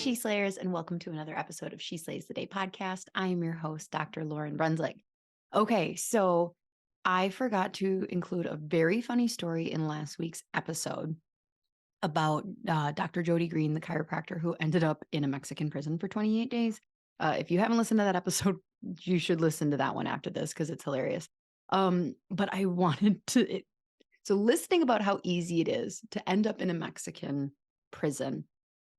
She Slayers, and welcome to another episode of She Slays the Day podcast. I am your host, Dr. Lauryn Brunswick. Okay, so I forgot to include a very funny story in last week's episode about Dr. Jody Green, the chiropractor who ended up in a Mexican prison for 28 days. If you haven't listened to that episode, you should listen to that one after this because it's hilarious. But I wanted to, so listening about how easy it is to end up in a Mexican prison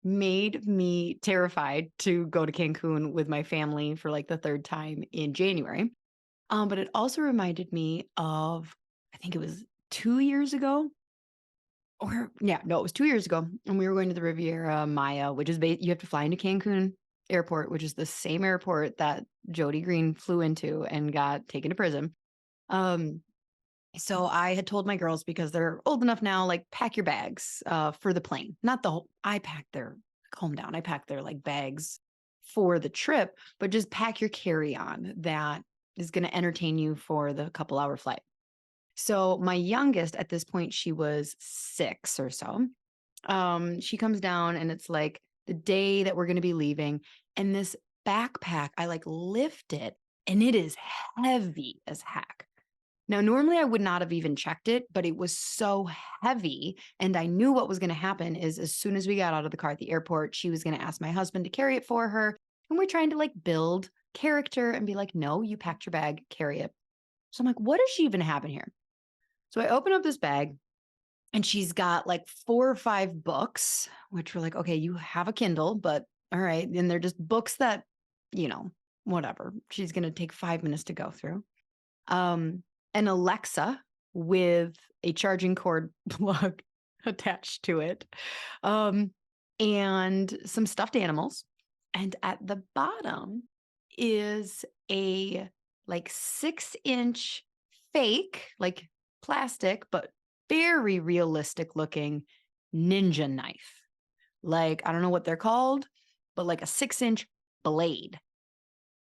made me terrified to go to Cancun with my family for like the third time in January. But it also reminded me of, I think it was 2 years ago. It was 2 years ago. And we were going to the Riviera Maya, which is, you have to fly into Cancun airport, which is the same airport that Jody Green flew into and got taken to prison. So I had told my girls, because they're old enough now, like, pack your bags for the plane. Not the whole, I packed their, calm down. I packed their like bags for the trip, but just pack your carry-on that is going to entertain you for the couple-hour flight. So my youngest at this point, she was 6 or so. She comes down and it's like the day that we're going to be leaving. And this backpack, I like lift it and it is heavy as heck. Now, normally I would not have even checked it, but it was so heavy. And I knew what was going to happen is as soon as we got out of the car at the airport, she was going to ask my husband to carry it for her. And we're trying to like build character and be like, no, you packed your bag, carry it. So I'm like, what does she even have in here? So I open up this bag and she's got like 4 or 5 books, which were like, okay, you have a Kindle, but all right. And they're just books that, whatever. She's going to take 5 minutes to go through. An Alexa with a charging cord plug attached to it, and some stuffed animals. And at the bottom is a like 6-inch fake, like plastic, but very realistic looking ninja knife. Like, I don't know what they're called, but like a 6-inch blade.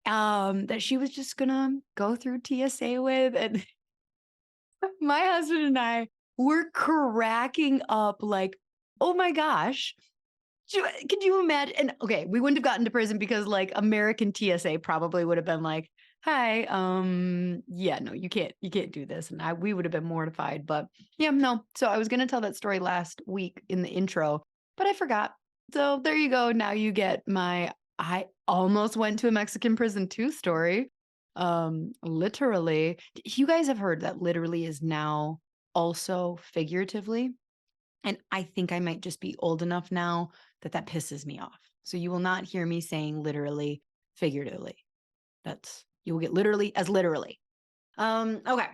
That she was just gonna go through TSA with. And my husband and I were cracking up like, oh my gosh. Could you imagine? And okay, we wouldn't have gotten to prison because like American TSA probably would have been like, hi, yeah, no, you can't do this. And we would have been mortified, but yeah, no. So I was going to tell that story last week in the intro, but I forgot. So there you go. Now you get I almost went to a Mexican prison too story. Literally, you guys have heard that literally is now also figuratively. And I think I might just be old enough now that pisses me off. So you will not hear me saying literally, figuratively. You will get literally as literally. Okay.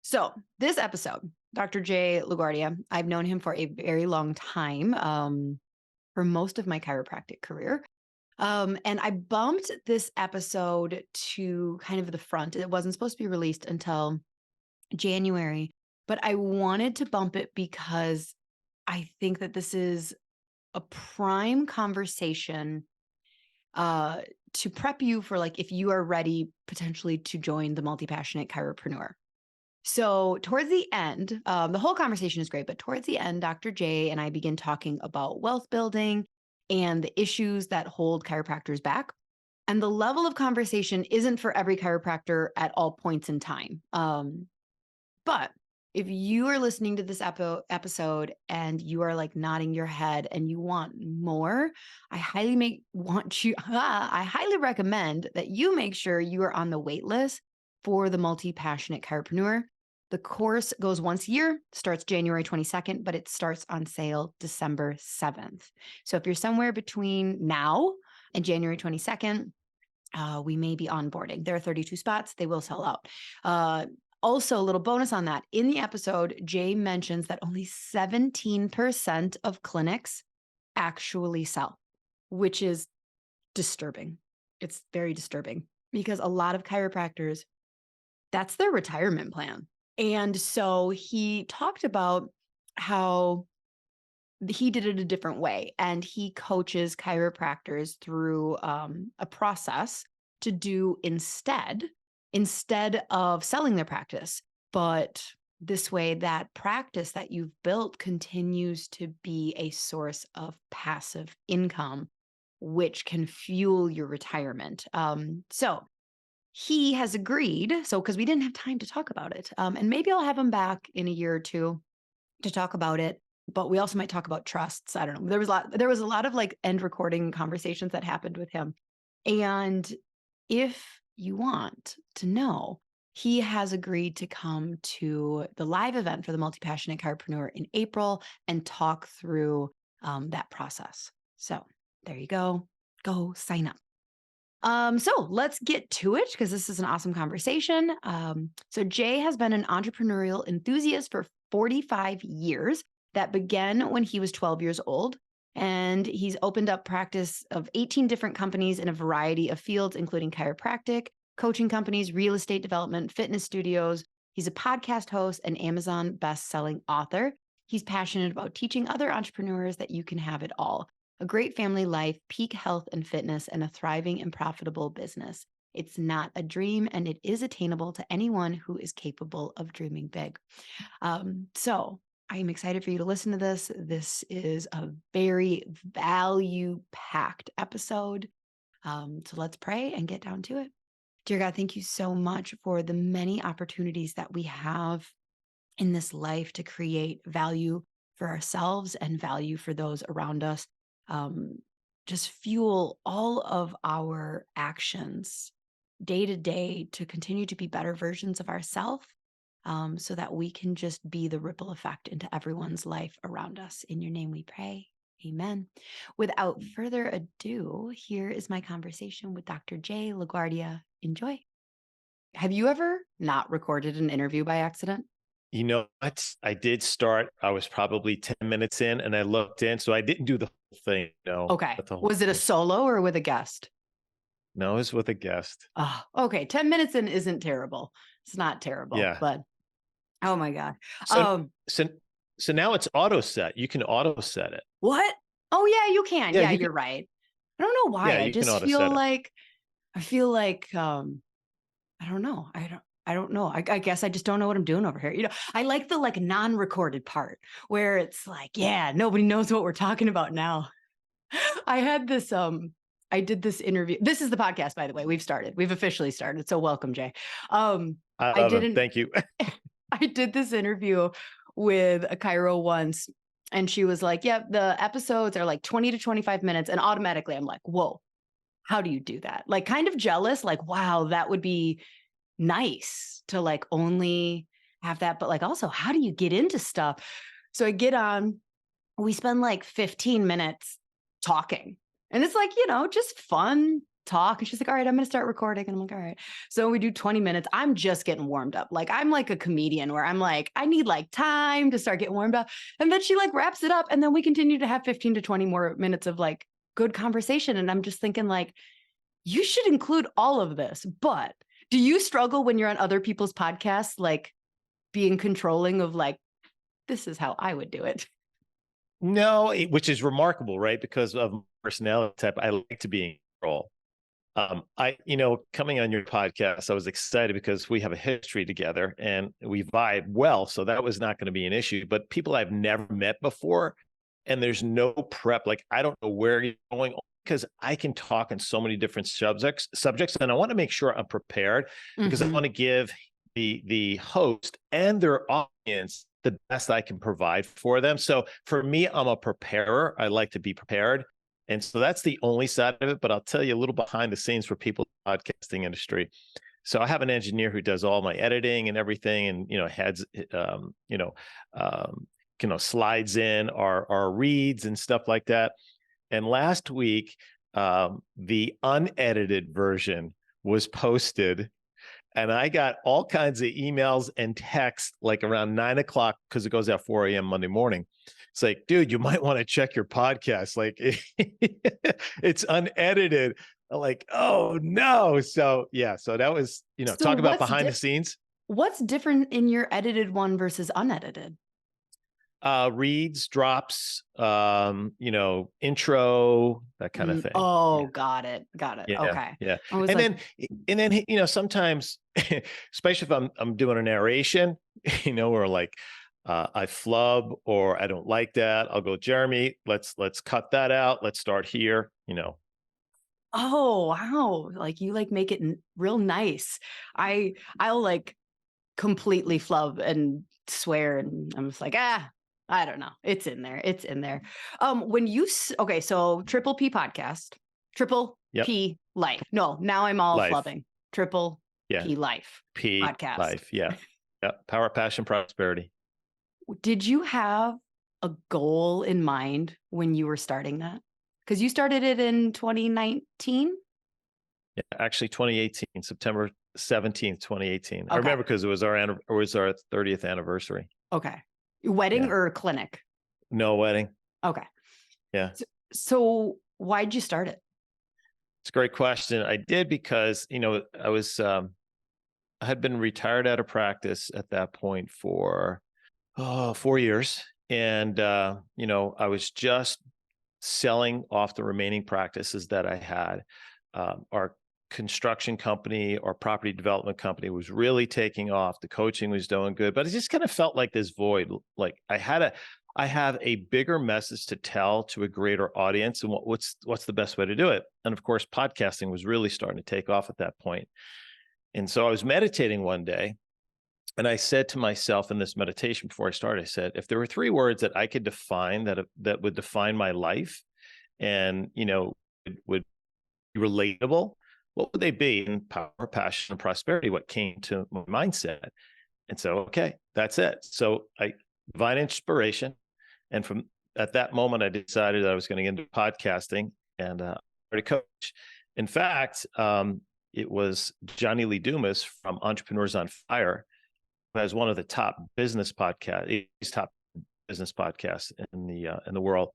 So this episode, Dr. Jay LaGuardia, I've known him for a very long time, for most of my chiropractic career. And I bumped this episode to kind of the front. It wasn't supposed to be released until January, but I wanted to bump it because I think that this is a prime conversation to prep you for like if you are ready potentially to join the Multipassionate Chiropreneur. So towards the end, the whole conversation is great, but towards the end, Dr. J and I begin talking about wealth building and the issues that hold chiropractors back. And the level of conversation isn't for every chiropractor at all points in time. But if you are listening to this episode and you are like nodding your head and you want more, I highly recommend that you make sure you are on the wait list for the Multi-Passionate Chiropreneur. The course goes once a year, starts January 22nd, but it starts on sale December 7th. So if you're somewhere between now and January 22nd, we may be onboarding. There are 32 spots. They will sell out. Also, a little bonus on that. In the episode, Jay mentions that only 17% of clinics actually sell, which is disturbing. It's very disturbing because a lot of chiropractors, that's their retirement plan. And so he talked about how he did it a different way, and he coaches chiropractors through a process to do instead of selling their practice. But this way, that practice that you've built continues to be a source of passive income which can fuel your retirement. So he has agreed. So, because we didn't have time to talk about it. And maybe I'll have him back in a year or two to talk about it. But we also might talk about trusts. I don't know. There was a lot of like end recording conversations that happened with him. And if you want to know, he has agreed to come to the live event for the Multipassionate Chiropreneur in April and talk through that process. So there you go. Go sign up. So let's get to it because this is an awesome conversation. So Jay has been an entrepreneurial enthusiast for 45 years. That began when he was 12 years old. And he's opened up practice of 18 different companies in a variety of fields, including chiropractic, coaching companies, real estate development, fitness studios. He's a podcast host and Amazon best-selling author. He's passionate about teaching other entrepreneurs that you can have it all. A great family life, peak health and fitness, and a thriving and profitable business. It's not a dream, and it is attainable to anyone who is capable of dreaming big. So I am excited for you to listen to this. This is a very value-packed episode. So let's pray and get down to it. Dear God, thank you so much for the many opportunities that we have in this life to create value for ourselves and value for those around us. Just fuel all of our actions day to day to continue to be better versions of ourselves. So that we can just be the ripple effect into everyone's life around us. In your name we pray. Amen. Without further ado, here is my conversation with Dr. Jay LaGuardia. Enjoy. Have you ever not recorded an interview by accident? You know what? I did start. I was probably 10 minutes in and I looked in. So I didn't do the whole thing. No. Okay. Was it a solo or with a guest? No, it was with a guest. Oh, okay. 10 minutes in isn't terrible. It's not terrible, Yeah. but oh my God. So now it's auto set. You can auto set it. What? Oh yeah, you can. Yeah, You're right. I don't know why. Yeah, I you can just auto feel set it. like, I don't know. I don't know. I guess I just don't know what I'm doing over here. You know, I like the like non-recorded part where it's like, yeah, nobody knows what we're talking about now. I had this, I did this interview. This is the podcast, by the way. We've officially started. So welcome, Jay. I love it. Thank you. I did this interview with a chiro once, and she was like, yeah, the episodes are like 20 to 25 minutes. And automatically I'm like, whoa, how do you do that? Like kind of jealous, like, wow, that would be nice to like only have that. But like, also, how do you get into stuff? So I get on, we spend like 15 minutes talking, and it's like, you know, just fun talk. And she's like, all right, I'm going to start recording. And I'm like, all right. So we do 20 minutes. I'm just getting warmed up. Like, I'm like a comedian where I'm like, I need like time to start getting warmed up. And then she like wraps it up. And then we continue to have 15 to 20 more minutes of like good conversation. And I'm just thinking like, you should include all of this. But do you struggle when you're on other people's podcasts, like being controlling of like, this is how I would do it? No, which is remarkable, right? Because of personality type, I like to be in control. Coming on your podcast, I was excited because we have a history together and we vibe well. So that was not going to be an issue, but people I've never met before and there's no prep. Like, I don't know where you're going because I can talk on so many different subjects. And I want to make sure I'm prepared because I want to give the host and their audience the best I can provide for them. So for me, I'm a preparer. I like to be prepared. And so that's the only side of it. But I'll tell you a little behind the scenes for people in the podcasting industry. So I have an engineer who does all my editing and everything, and slides in our reads and stuff like that. And last week, the unedited version was posted, and I got all kinds of emails and texts like around 9 o'clock because it goes out 4 a.m. Monday morning. It's like, dude, you might want to check your podcast. Like, it's unedited. I'm like, oh no. So yeah, so that was, So talk about behind the scenes. What's different in your edited one versus unedited? Reads, drops, intro, that kind of thing. Oh, yeah. Got it. Yeah, okay. Yeah. And then, sometimes, especially if I'm doing a narration, or like, I flub or I don't like that, I'll go, Jeremy, let's cut that out. Let's start here. Oh, wow. Like you like make it real nice. I'll like completely flub and swear. And I'm just like, I don't know. It's in there. It's in there. When you, okay, so Triple P podcast, Triple Yep. P life. No, now I'm all Life. flubbing. Triple Yeah. P life P podcast. life. Yeah. Yeah. Power, passion, prosperity. Did you have a goal in mind when you were starting that? Because you started it in 2019. Yeah, actually 2018, September 17th, 2018. Okay. I remember because it was our 30th anniversary. Okay. Wedding Yeah. or clinic? No wedding. Okay. Yeah. So why'd you start it? It's a great question. I did because, I had been retired out of practice at that point for 4 years. And, I was just selling off the remaining practices that I had. Our construction company or property development company was really taking off. The coaching was doing good, but it just kind of felt like this void. Like I have a bigger message to tell to a greater audience, and what's the best way to do it? And of course, podcasting was really starting to take off at that point. And so I was meditating one day, and I said to myself in this meditation before I started, I said, if there were 3 words that I could define that would define my life, and would be relatable, what would they be? And power, passion, and prosperity, what came to my mindset. And so, okay, that's it. So divine inspiration. And from at that moment, I decided I was going to get into podcasting and started coach. In fact, it was Johnny Lee Dumas from Entrepreneurs on Fire, who has one of the top business podcasts. He's top business podcasts in the world.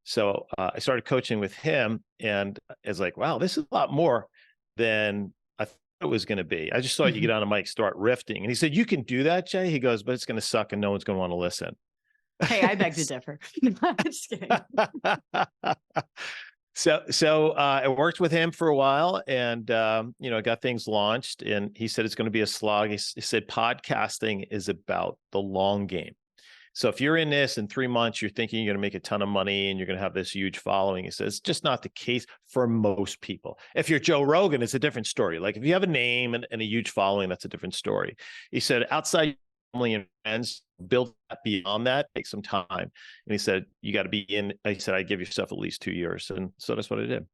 So I started coaching with him, and it's like, wow, this is a lot more than I thought it was going to be. I just thought you get on a mic, start riffing. And he said, you can do that, Jay? He goes, but it's going to suck and no one's going to want to listen. Hey, I beg to differ. Just kidding. So I worked with him for a while, and I got things launched. And he said it's going to be a slog. He said podcasting is about the long game. So if you're in this in 3 months, you're thinking you're going to make a ton of money and you're going to have this huge following. He says it's just not the case for most people. If you're Joe Rogan, it's a different story. Like if you have a name and a huge following, that's a different story. He said outside family and friends, build that beyond that, take some time. And he said, you got to be in. He said, I give yourself at least 2 years. And so that's what I did.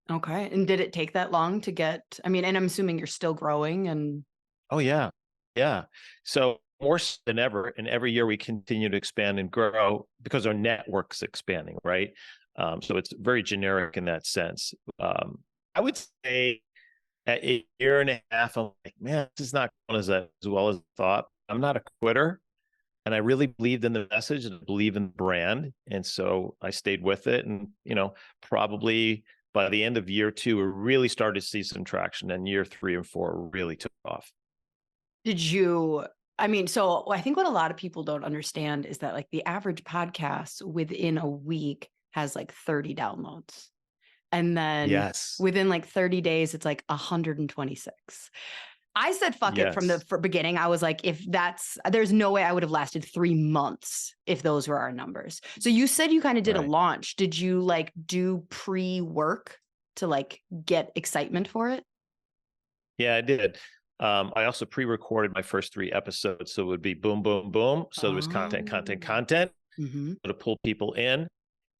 Okay. And did it take that long to get, and I'm assuming you're still growing and. Oh, yeah. Yeah. So more than ever, and every year we continue to expand and grow because our network's expanding, right? So it's very generic in that sense. I would say at a year and a half, I'm like, man, this is not going as well as I thought. I'm not a quitter, and I really believed in the message and believe in the brand, and so I stayed with it. And probably by the end of year 2, we really started to see some traction, and year 3 and 4 really took off. Did you? So I think what a lot of people don't understand is that like the average podcast within a week has like 30 downloads. And then within like 30 days, it's like 126. I said, fuck it from the beginning. I was like, there's no way I would have lasted 3 months if those were our numbers. So you said you kind of did a launch. Did you like do pre-work to like get excitement for it? Yeah, I did. I also pre-recorded my first 3 episodes. So it would be boom, boom, boom. So there was content to pull people in.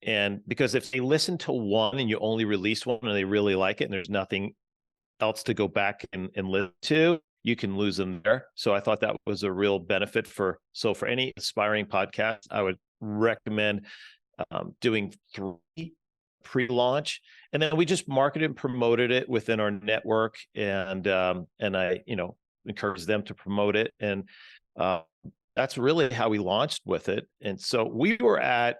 And because if they listen to one and you only release one and they really like it and there's nothing else to go back and listen to, you can lose them there. So I thought that was a real benefit for any aspiring podcast, I would recommend doing 3 pre-launch, and then we just marketed and promoted it within our network, and I encouraged them to promote it, and that's really how we launched with it. And so we were at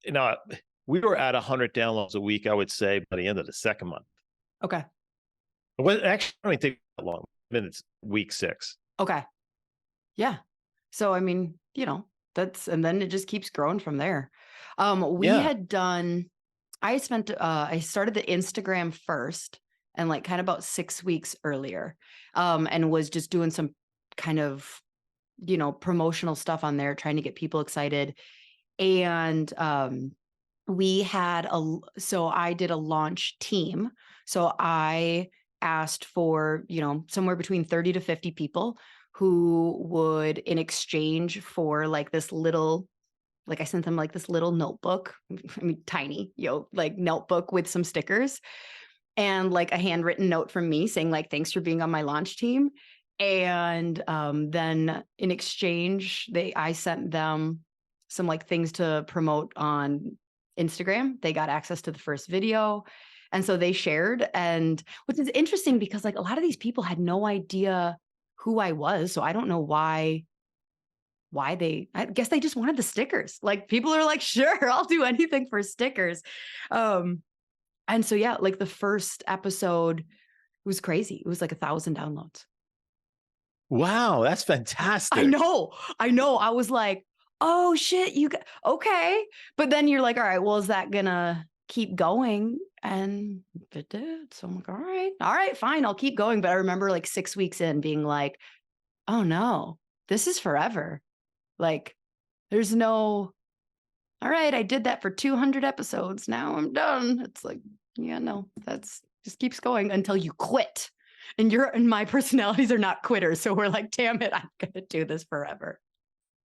100 downloads a week, I would say, by the end of the second month. Okay. Well, actually, I don't take that long. It's week 6. Okay. Yeah. So that's, and then it just keeps growing from there. I started the Instagram first, and like kind of about 6 weeks earlier, and was just doing some kind of, promotional stuff on there, trying to get people excited. And we had so I did a launch team. So I asked for, somewhere between 30 to 50 people who would, in exchange for like this little, like I sent them like this little notebook, I mean, tiny, like notebook with some stickers and like a handwritten note from me saying like, thanks for being on my launch team. And then in exchange, I sent them some like things to promote on Instagram. They got access to the first video. And so they shared, and which is interesting because like a lot of these people had no idea who I was. So I don't know why I guess they just wanted the stickers. Like people are like, sure, I'll do anything for stickers. And so, yeah, like the first episode was crazy. It was like 1,000 downloads. Wow, that's I fantastic. know. I was like, oh shit, okay. But then you're like, all right, well, is that gonna keep going? And it did. So I'm like, all right, fine, I'll keep going. But I remember like 6 weeks in being like, oh no, this is forever. Like, there's no, all right, I did that for 200 episodes. Now I'm done. It's like, yeah, no, that's just keeps going until you quit. And my personalities are not quitters. So we're like, damn it, I'm going to do this forever.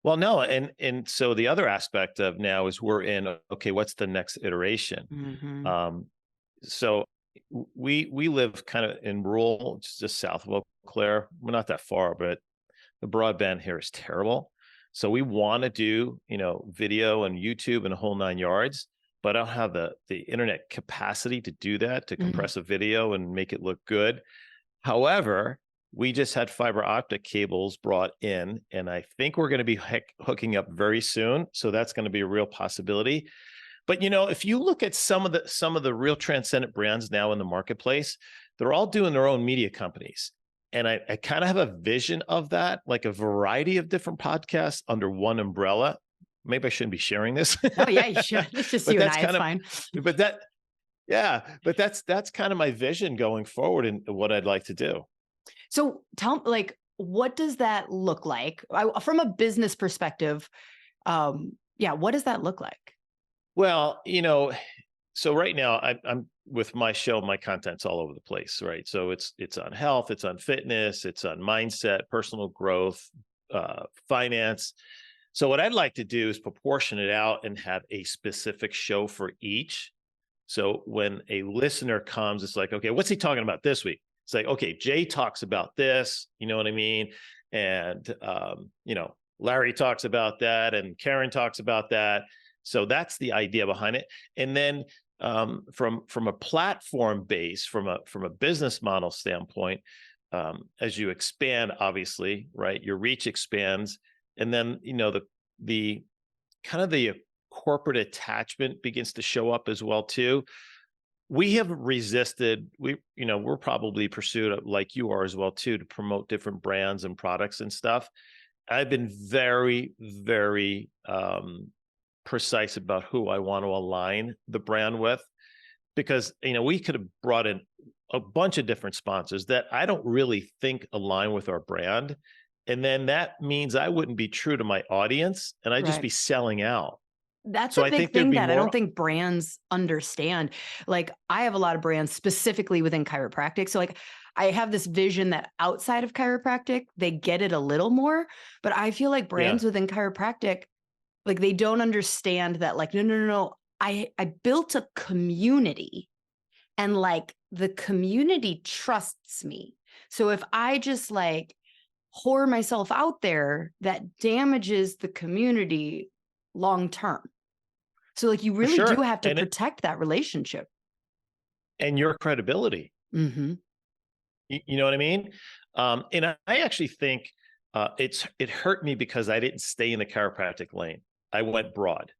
Well, no, and so the other aspect of now is we're in, okay, what's the next iteration? Mm-hmm. So we live kind of in rural, just south of Eau Claire. We're not that far, but the broadband here is terrible. So we want to do, video and YouTube and a whole 9 yards, but I don't have the internet capacity to do that, to compress a video and make it look good. However, we just had fiber optic cables brought in, and I think we're going to be hooking up very soon. So that's going to be a real possibility. But if you look at some of the real transcendent brands now in the marketplace, they're all doing their own media companies. And I kind of have a vision of that, like a variety of different podcasts under one umbrella. Maybe I shouldn't be sharing this. Oh yeah, you should. It's just you and I. It's fine. But that's kind of my vision going forward and what I'd like to do. So tell me, like, what does that look like from a business perspective? What does that look like? Well, so right now I'm with my show, my content's all over the place, right? So it's on health, it's on fitness, it's on mindset, personal growth, finance. So what I'd like to do is proportion it out and have a specific show for each. So when a listener comes, it's like, okay, what's he talking about this week? It's like, okay, Jay talks about this, you know what I mean? And, Larry talks about that and Karen talks about that. So that's the idea behind it. And then from a platform base, from a business model standpoint, as you expand, obviously, right, your reach expands. And then, the kind of the corporate attachment begins to show up as well, too. We have resisted, we're probably pursued like you are as well, too, to promote different brands and products and stuff. I've been very, very precise about who I want to align the brand with, because, we could have brought in a bunch of different sponsors that I don't really think align with our brand. And then that means I wouldn't be true to my audience and I'd just be selling out. That's a big thing that I don't think brands understand. Like I have a lot of brands specifically within chiropractic. So like I have this vision that outside of chiropractic, they get it a little more, but I feel like brands within chiropractic, like they don't understand that like, no. I built a community and like the community trusts me. So if I just like whore myself out there, that damages the community long term. So like you really do have to protect that relationship. And your credibility. Mm-hmm. You know what I mean? And I actually think it hurt me because I didn't stay in the chiropractic lane. I went broad.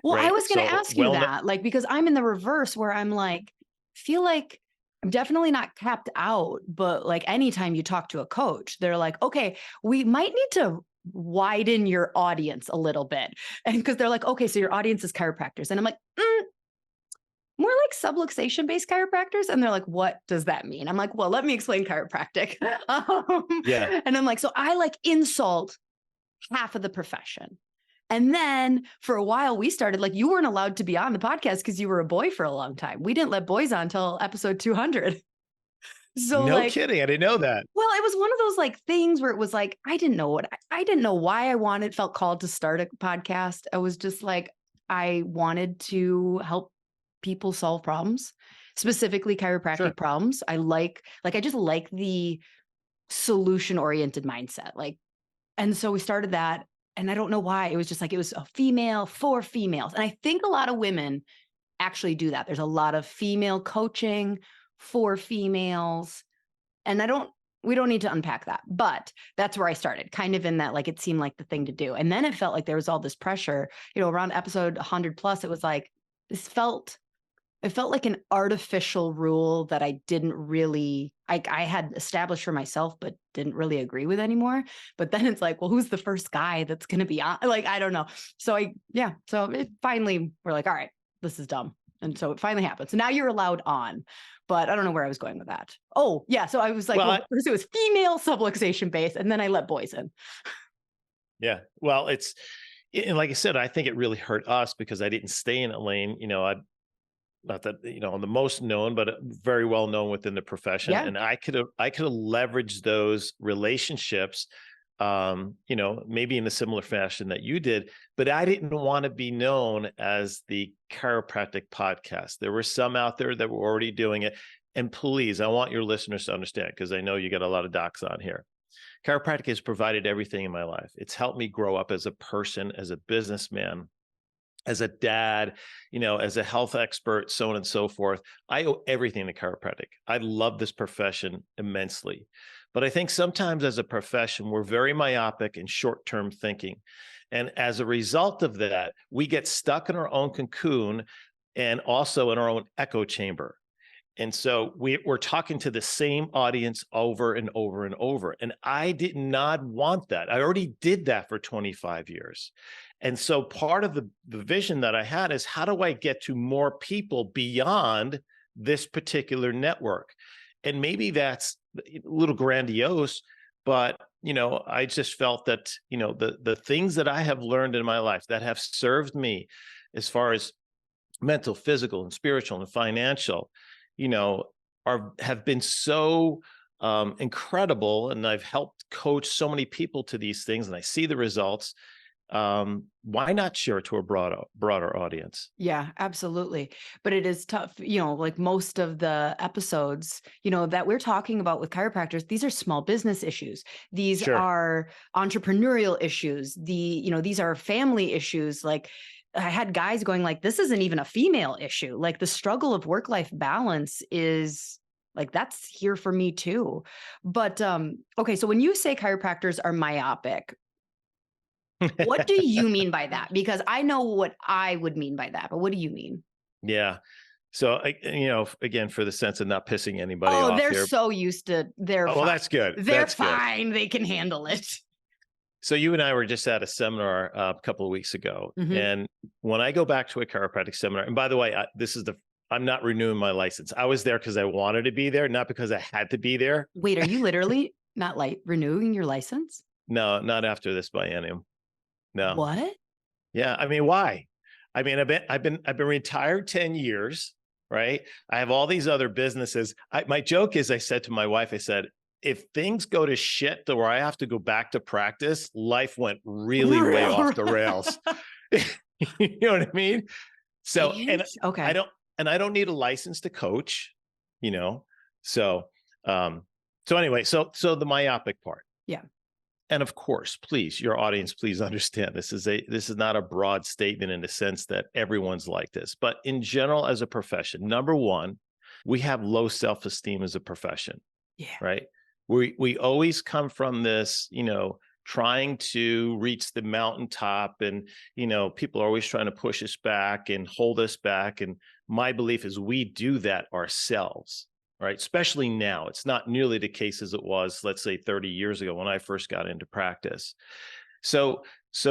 Well, right? I was going to ask you that, like, because I'm in the reverse where I'm like, feel like I'm definitely not capped out, but like anytime you talk to a coach, they're like, okay, we might need to widen your audience a little bit. And because they're like, okay, so your audience is chiropractors. And I'm like, more like subluxation based chiropractors. And they're like, what does that mean? I'm like, well, let me explain chiropractic. And I'm like, so I like insult half of the profession. And then for a while we started, like, you weren't allowed to be on the podcast because you were a boy for a long time. We didn't let boys on until episode 200. So No like, kidding. I didn't know that. well, it was one of those like things where it was like, I didn't know why felt called to start a podcast. I was just like, I wanted to help people solve problems, specifically Sure. chiropractic problems. I just like the solution oriented mindset. Like, and so we started that. And I don't know why. It was just like, it was a female for females. And I think a lot of women actually do that. There's a lot of female coaching for females. And we don't need to unpack that, but that's where I started, kind of in that, like, it seemed like the thing to do. And then it felt like there was all this pressure, around episode 100 plus, it was like, it felt like an artificial rule that I didn't really, I had established for myself, but didn't really agree with anymore. But then it's like, well, who's the first guy that's going to be on? Like, I don't know. So so it finally, we're like, all right, this is dumb. And so it finally happened. So now you're allowed on, but I don't know where I was going with that. Oh yeah. So I was like, well, first it was female subluxation base, and then I let boys in. Yeah. Well, and like I said, I think it really hurt us because I didn't stay in that lane. Not that, I'm the most known, but very well known within the profession. Yeah. And I could have leveraged those relationships, maybe in a similar fashion that you did, but I didn't want to be known as the chiropractic podcast. There were some out there that were already doing it. And please, I want your listeners to understand, because I know you got a lot of docs on here. Chiropractic has provided everything in my life. It's helped me grow up as a person, as a businessman, as a dad, as a health expert, so on and so forth. I owe everything to chiropractic. I love this profession immensely. But I think sometimes as a profession, we're very myopic and short-term thinking. And as a result of that, we get stuck in our own cocoon and also in our own echo chamber. And so we're talking to the same audience over and over and over. And I did not want that. I already did that for 25 years. And so part of the vision that I had is, how do I get to more people beyond this particular network? And maybe that's a little grandiose, but, I just felt that, the things that I have learned in my life that have served me as far as mental, physical, and spiritual and financial, have been so incredible. And I've helped coach so many people to these things, and I see the results. Why not share it to a broader audience? Yeah, absolutely. But it is tough, like most of the episodes, that we're talking about with chiropractors, these are small business issues. These are entrepreneurial issues. These are family issues. Like, I had guys going like, this isn't even a female issue. Like, the struggle of work-life balance is like, that's here for me too. But, okay. So when you say chiropractors are myopic, what do you mean by that? Because I know what I would mean by that, but what do you mean? Yeah. So, again, for the sense of not pissing anybody off they're here. so used to, well, that's good. They're fine. They can handle it. So you and I were just at a seminar a couple of weeks ago. Mm-hmm. And when I go back to a chiropractic seminar, and by the way, I'm not renewing my license. I was there because I wanted to be there, not because I had to be there. Wait, are you literally not renewing your license? No, not after this biennium. No. What? Yeah. I mean, why? I mean, I've been retired 10 years, right? I have all these other businesses. My joke is, I said to my wife, I said, if things go to shit to where I have to go back to practice, life went really way off the rails. You know what I mean? So, okay. I don't need a license to coach, So, anyway, so the myopic part. Yeah. And of course, please, your audience, please understand, this is not a broad statement in the sense that everyone's like this, but in general, as a profession, number one, we have low self-esteem as a profession. Yeah. Right. We always come from this, trying to reach the mountaintop, and, people are always trying to push us back and hold us back. And my belief is we do that ourselves, right? Especially now. It's not nearly the case as it was, let's say 30 years ago when I first got into practice. So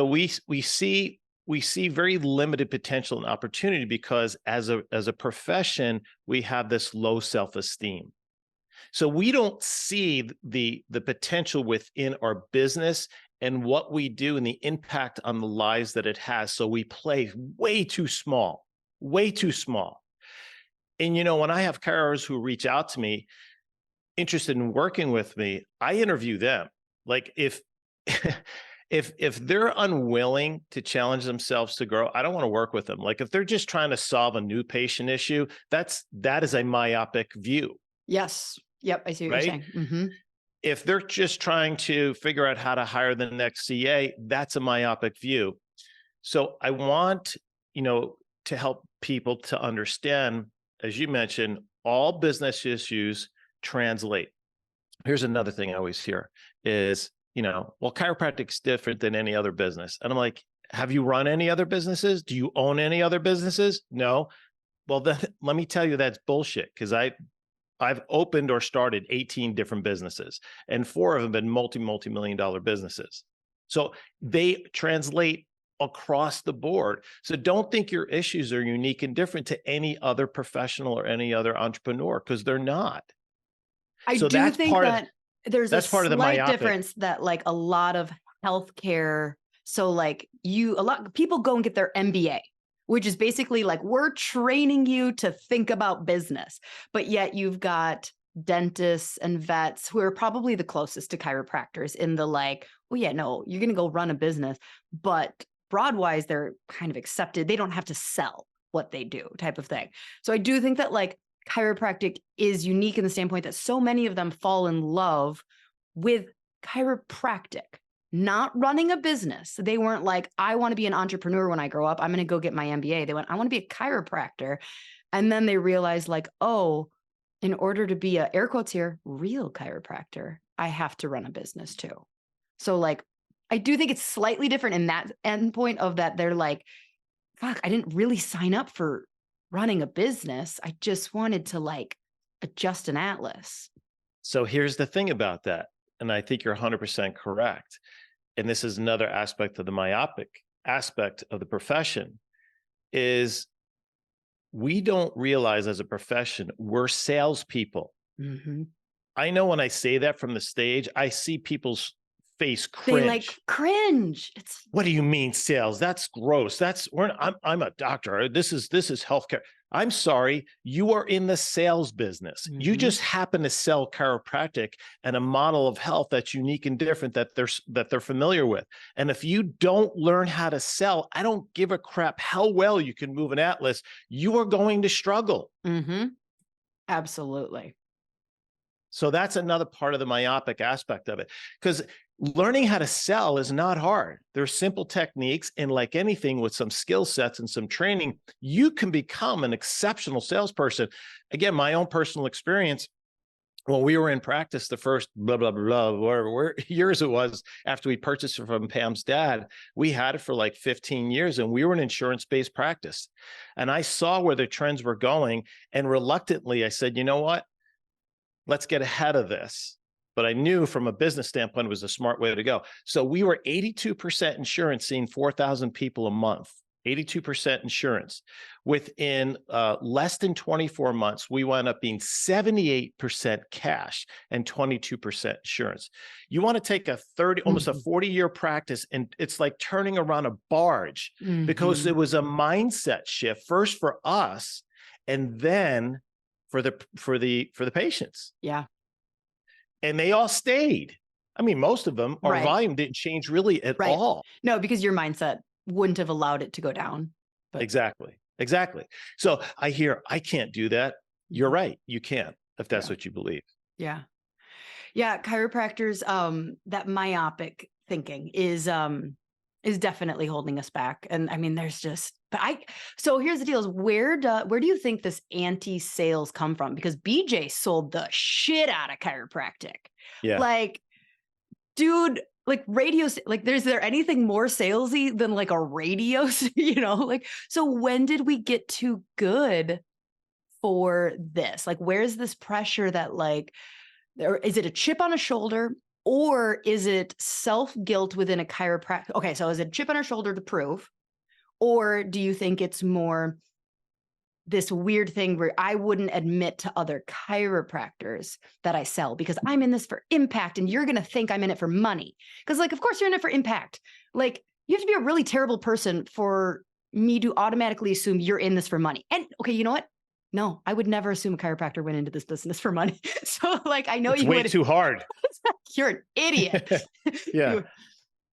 we see very limited potential and opportunity because as a profession, we have this low self-esteem. So we don't see the potential within our business and what we do and the impact on the lives that it has. So we play way too small, way too small. And, when I have chiros who reach out to me interested in working with me, I interview them. Like if if they're unwilling to challenge themselves to grow, I don't want to work with them. Like if they're just trying to solve a new patient issue, that is a myopic view. Yes. Yep. I see what right? you're saying. Mm-hmm. If they're just trying to figure out how to hire the next CA, that's a myopic view. So I want, to help people to understand, as you mentioned, all business issues translate. Here's another thing I always hear is, well, chiropractic is different than any other business. And I'm like, have you run any other businesses? Do you own any other businesses? No. Well, then let me tell you that's bullshit, because I've opened or started 18 different businesses, and 4 of them have been multi-million dollar businesses. So they translate across the board. So don't think your issues are unique and different to any other professional or any other entrepreneur, because they're not. I do think that there's a part of the slight myopic difference that like a lot of healthcare. So like a lot of people go and get their MBA, which is basically like, we're training you to think about business, but yet you've got dentists and vets who are probably the closest to chiropractors in the like, well, yeah, no, you're going to go run a business, but broadwise, they're kind of accepted. They don't have to sell what they do type of thing. So I do think that like chiropractic is unique in the standpoint that so many of them fall in love with chiropractic, not running a business. They weren't like, I want to be an entrepreneur when I grow up. I'm going to go get my MBA. They went, I want to be a chiropractor. And then they realized like, oh, in order to be a, air quotes here, real chiropractor, I have to run a business too. So like, I do think it's slightly different in that endpoint of that. They're like, fuck, I didn't really sign up for running a business. I just wanted to like adjust an atlas. So here's the thing about that. And I think you're 100% correct. And this is another aspect of the myopic aspect of the profession, is we don't realize as a profession, we're salespeople. Mm-hmm. I know when I say that from the stage, I see people's face cringe. They like cringe. It's, what do you mean sales? That's gross. I'm a doctor. This is healthcare. I'm sorry. You are in the sales business. Mm-hmm. You just happen to sell chiropractic and a model of health that's unique and different that they're familiar with. And if you don't learn how to sell, I don't give a crap how well you can move an atlas. You are going to struggle. Mm-hmm. Absolutely. So that's another part of the myopic aspect of it, because learning how to sell is not hard. There's simple techniques, and like anything with some skill sets and some training, you can become an exceptional salesperson. Again, my own personal experience, when we were in practice, the first whatever years it was after we purchased it from Pam's dad, we had it for like 15 years, and we were an insurance-based practice. And I saw where the trends were going, and reluctantly I said, you know what? Let's get ahead of this. But I knew from a business standpoint, it was a smart way to go. So we were 82% insurance, seeing 4,000 people a month, 82% insurance. Within less than 24 months, we wound up being 78% cash and 22% insurance. You want to take a 30, almost a 40-year practice, and it's like turning around a barge, because it was a mindset shift, first for us, and then for the patients. Yeah. And they all stayed. I mean, most of them, our volume didn't change really at all. No, because your mindset wouldn't have allowed it to go down. But. Exactly. So I hear, I can't do that. You're right. You can't, if that's what you believe. Yeah. Yeah. Chiropractors, that myopic thinking is definitely holding us back. And I mean, so here's the deal is where do you think this anti-sales come from? Because BJ sold the shit out of chiropractic. Yeah. Like, dude, like radio, like, is there anything more salesy than like a radio, like, so when did we get too good for this? Like, where's this pressure that like, is it a chip on a shoulder? Or is it self-guilt within a chiropractic? Okay, so is it a chip on our shoulder to prove? Or do you think it's more this weird thing where I wouldn't admit to other chiropractors that I sell because I'm in this for impact and you're going to think I'm in it for money. Because like, of course you're in it for impact. Like you have to be a really terrible person for me to automatically assume you're in this for money. And okay, you know what? No, I would never assume a chiropractor went into this business for money. So like, I know It's you way would. too hard. You're an idiot. Yeah.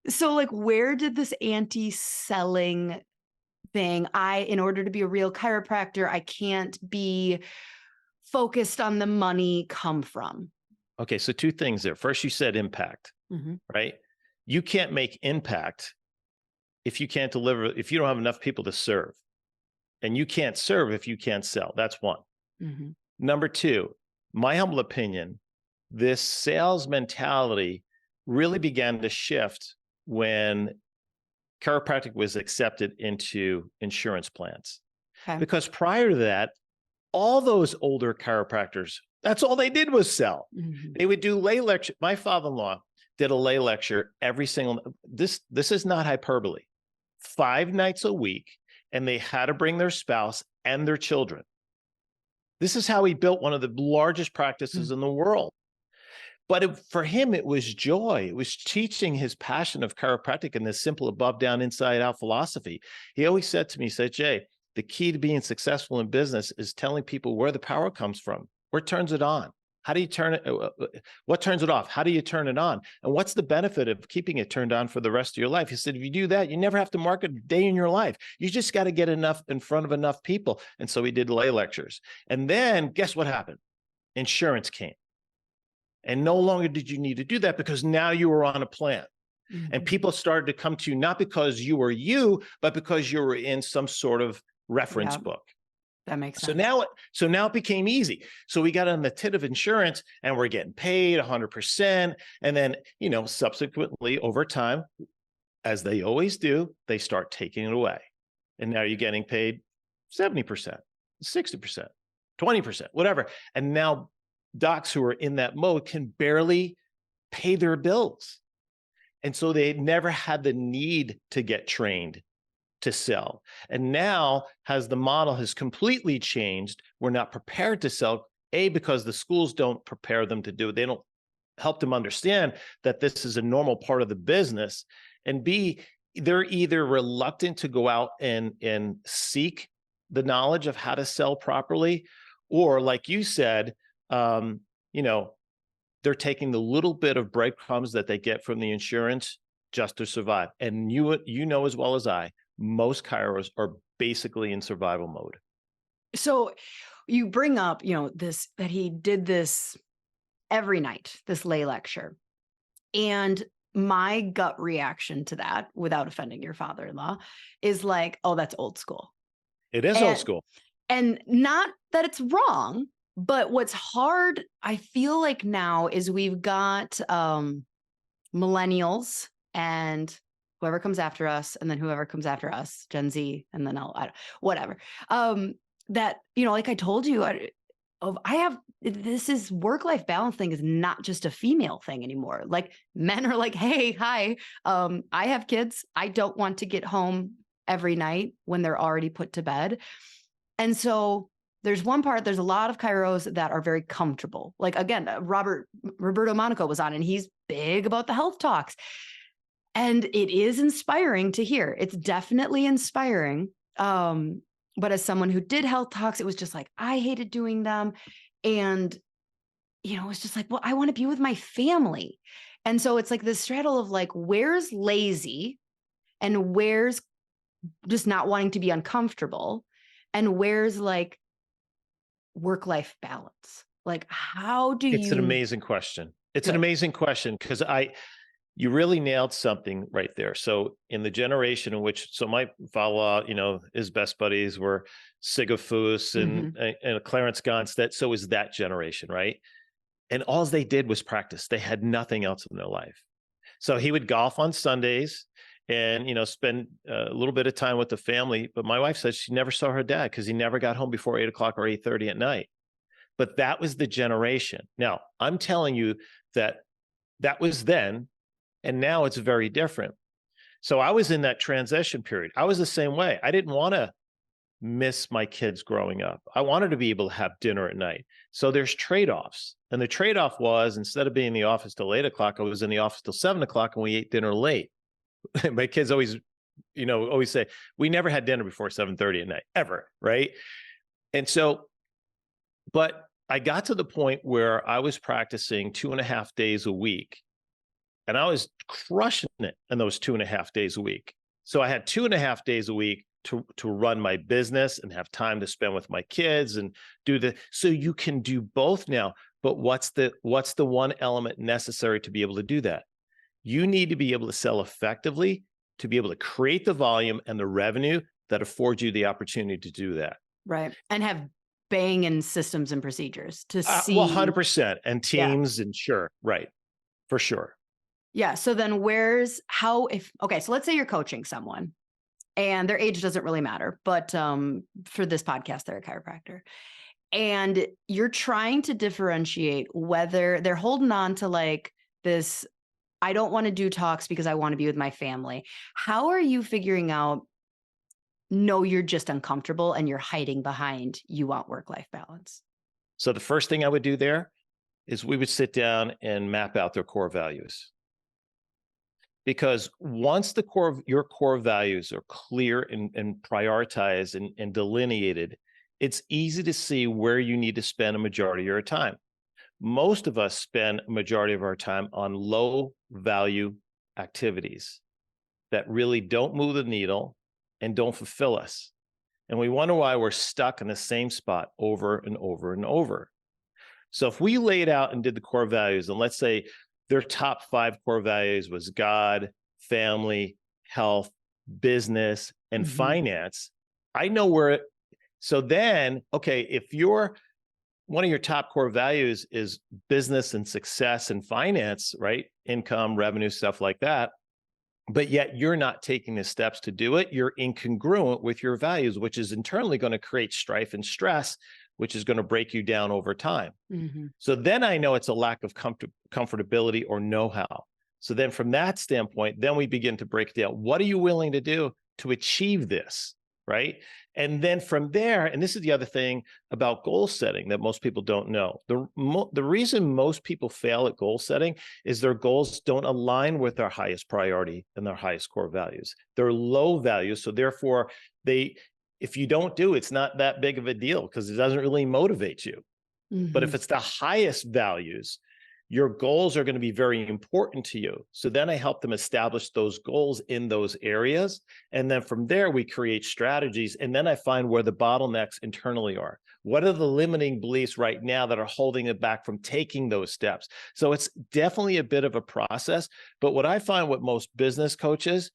So like, where did this anti-selling thing, in order to be a real chiropractor, I can't be focused on the money, come from? Okay. So two things there. First, you said impact, right? You can't make impact if you can't deliver, if you don't have enough people to serve. And you can't serve if you can't sell. That's one. Number two, my humble opinion, this sales mentality really began to shift when chiropractic was accepted into insurance plans. Okay. Because prior to that, all those older chiropractors, that's all they did was sell. They would do lay lecture. My father-in-law did a lay lecture every single, this is not hyperbole, 5 nights a week, and they had to bring their spouse and their children. This is how he built one of the largest practices in the world. But for him, it was joy. It was teaching his passion of chiropractic and this simple above, down, inside out philosophy. He always said to me, he said, Jay, the key to being successful in business is telling people where the power comes from. Where turns it on? How do you turn it? What turns it off? How do you turn it on? And what's the benefit of keeping it turned on for the rest of your life? He said, if you do that, you never have to market a day in your life. You just got to get enough in front of enough people. And so he did lay lectures. And then guess what happened? Insurance came. And no longer did you need to do that because now you were on a plan. And people started to come to you, not because you were you, but because you were in some sort of reference book. That makes sense. So now it became easy. So we got on the tit of insurance and we're getting paid 100%. And then, subsequently over time, as they always do, they start taking it away. And now you're getting paid 70%, 60%, 20%, whatever. And now docs who are in that mode can barely pay their bills. And so they never had the need to get trained to sell. And now, as the model has completely changed, we're not prepared to sell, A, because the schools don't prepare them to do it. They don't help them understand that this is a normal part of the business. And B, they're either reluctant to go out and seek the knowledge of how to sell properly, or like you said, they're taking the little bit of breadcrumbs that they get from the insurance just to survive. And you know as well as I, most chiros are basically in survival mode. So you bring up, this, that he did this every night, this lay lecture. And my gut reaction to that, without offending your father-in-law, is like, oh, that's old school. It is old school. And not that it's wrong, but what's hard, I feel like now, is we've got millennials and whoever comes after us, and then whoever comes after us, Gen Z, and then whatever. That, like I told you, this is work-life balance thing is not just a female thing anymore. Like men are like, hey, hi, I have kids. I don't want to get home every night when they're already put to bed. And so there's a lot of chiros that are very comfortable. Like, again, Roberto Monaco was on, and he's big about the health talks. And it is inspiring to hear. It's definitely inspiring. But as someone who did health talks, it was just like, I hated doing them. And, it was just like, well, I want to be with my family. And so it's like this straddle of like, where's lazy and where's just not wanting to be uncomfortable, and where's like work-life balance? Like, how do It's an amazing question. It's an amazing question because you really nailed something right there. So in the generation in which, my father, his best buddies were Sigafus and Clarence Gonstead. So is that generation, right? And all they did was practice. They had nothing else in their life. So he would golf on Sundays and, spend a little bit of time with the family. But my wife said she never saw her dad because he never got home before 8 o'clock or 8:30 at night. But that was the generation. Now, I'm telling you that was then. And now it's very different. So I was in that transition period. I was the same way. I didn't want to miss my kids growing up. I wanted to be able to have dinner at night. So there's trade-offs. And the trade-off was, instead of being in the office till 8 o'clock, I was in the office till 7 o'clock and we ate dinner late. My kids always, always say, we never had dinner before 7:30 at night, ever. Right. And so, but I got to the point where I was practicing 2.5 days a week, and I was crushing it in those 2.5 days a week. So I had 2.5 days a week to run my business and have time to spend with my kids and so you can do both now. But what's the one element necessary to be able to do that? You need to be able to sell effectively, to be able to create the volume and the revenue that affords you the opportunity to do that. Right. And have banging systems and procedures to see. Well, 100%. And teams and sure. Right. For sure. Yeah. So then so let's say you're coaching someone and their age doesn't really matter, but for this podcast, they're a chiropractor. And you're trying to differentiate whether they're holding on to like this, I don't want to do talks because I want to be with my family. How are you figuring out, no, you're just uncomfortable and you're hiding behind, you want work-life balance? So the first thing I would do there is we would sit down and map out their core values. Because once your core values are clear and prioritized and delineated, it's easy to see where you need to spend a majority of your time. Most of us spend a majority of our time on low value activities that really don't move the needle and don't fulfill us. And we wonder why we're stuck in the same spot over and over and over. So if we laid out and did the core values, and let's say their top 5 core values was God, family, health, business, and finance, I know where so then, okay, if one of your top core values is business and success and finance, right? Income, revenue, stuff like that. But yet you're not taking the steps to do it. You're incongruent with your values, which is internally going to create strife and stress, which is going to break you down over time. So then I know it's a lack of comfortability or know-how. So then from that standpoint, then we begin to break down, what are you willing to do to achieve this, right? And then from there, and this is the other thing about goal setting that most people don't know. The reason most people fail at goal setting is their goals don't align with their highest priority and their highest core values. They're low values. So therefore, if you don't do, it's not that big of a deal because it doesn't really motivate you. But if it's the highest values, your goals are going to be very important to you. So then I help them establish those goals in those areas. And then from there, we create strategies. And then I find where the bottlenecks internally are. What are the limiting beliefs right now that are holding it back from taking those steps? So it's definitely a bit of a process. But what I find with most business coaches,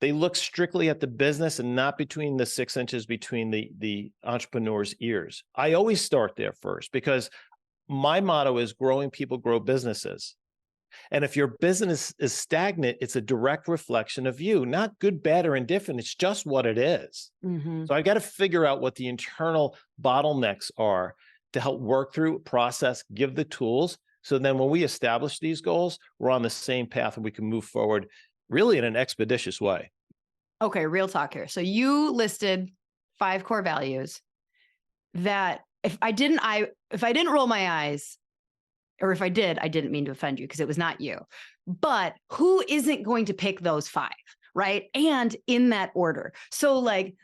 they look strictly at the business and not between the 6 inches between the entrepreneur's ears. I always start there first because my motto is growing people grow businesses. And if your business is stagnant, it's a direct reflection of you, not good, bad, or indifferent. It's just what it is. So I got to figure out what the internal bottlenecks are to help work through, process, give the tools. So then when we establish these goals, we're on the same path and we can move forward really in an expeditious way. Okay, real talk here. So you listed 5 core values that if I didn't roll my eyes, or if I did, I didn't mean to offend you because it was not you. But who isn't going to pick those 5, right? And in that order. So like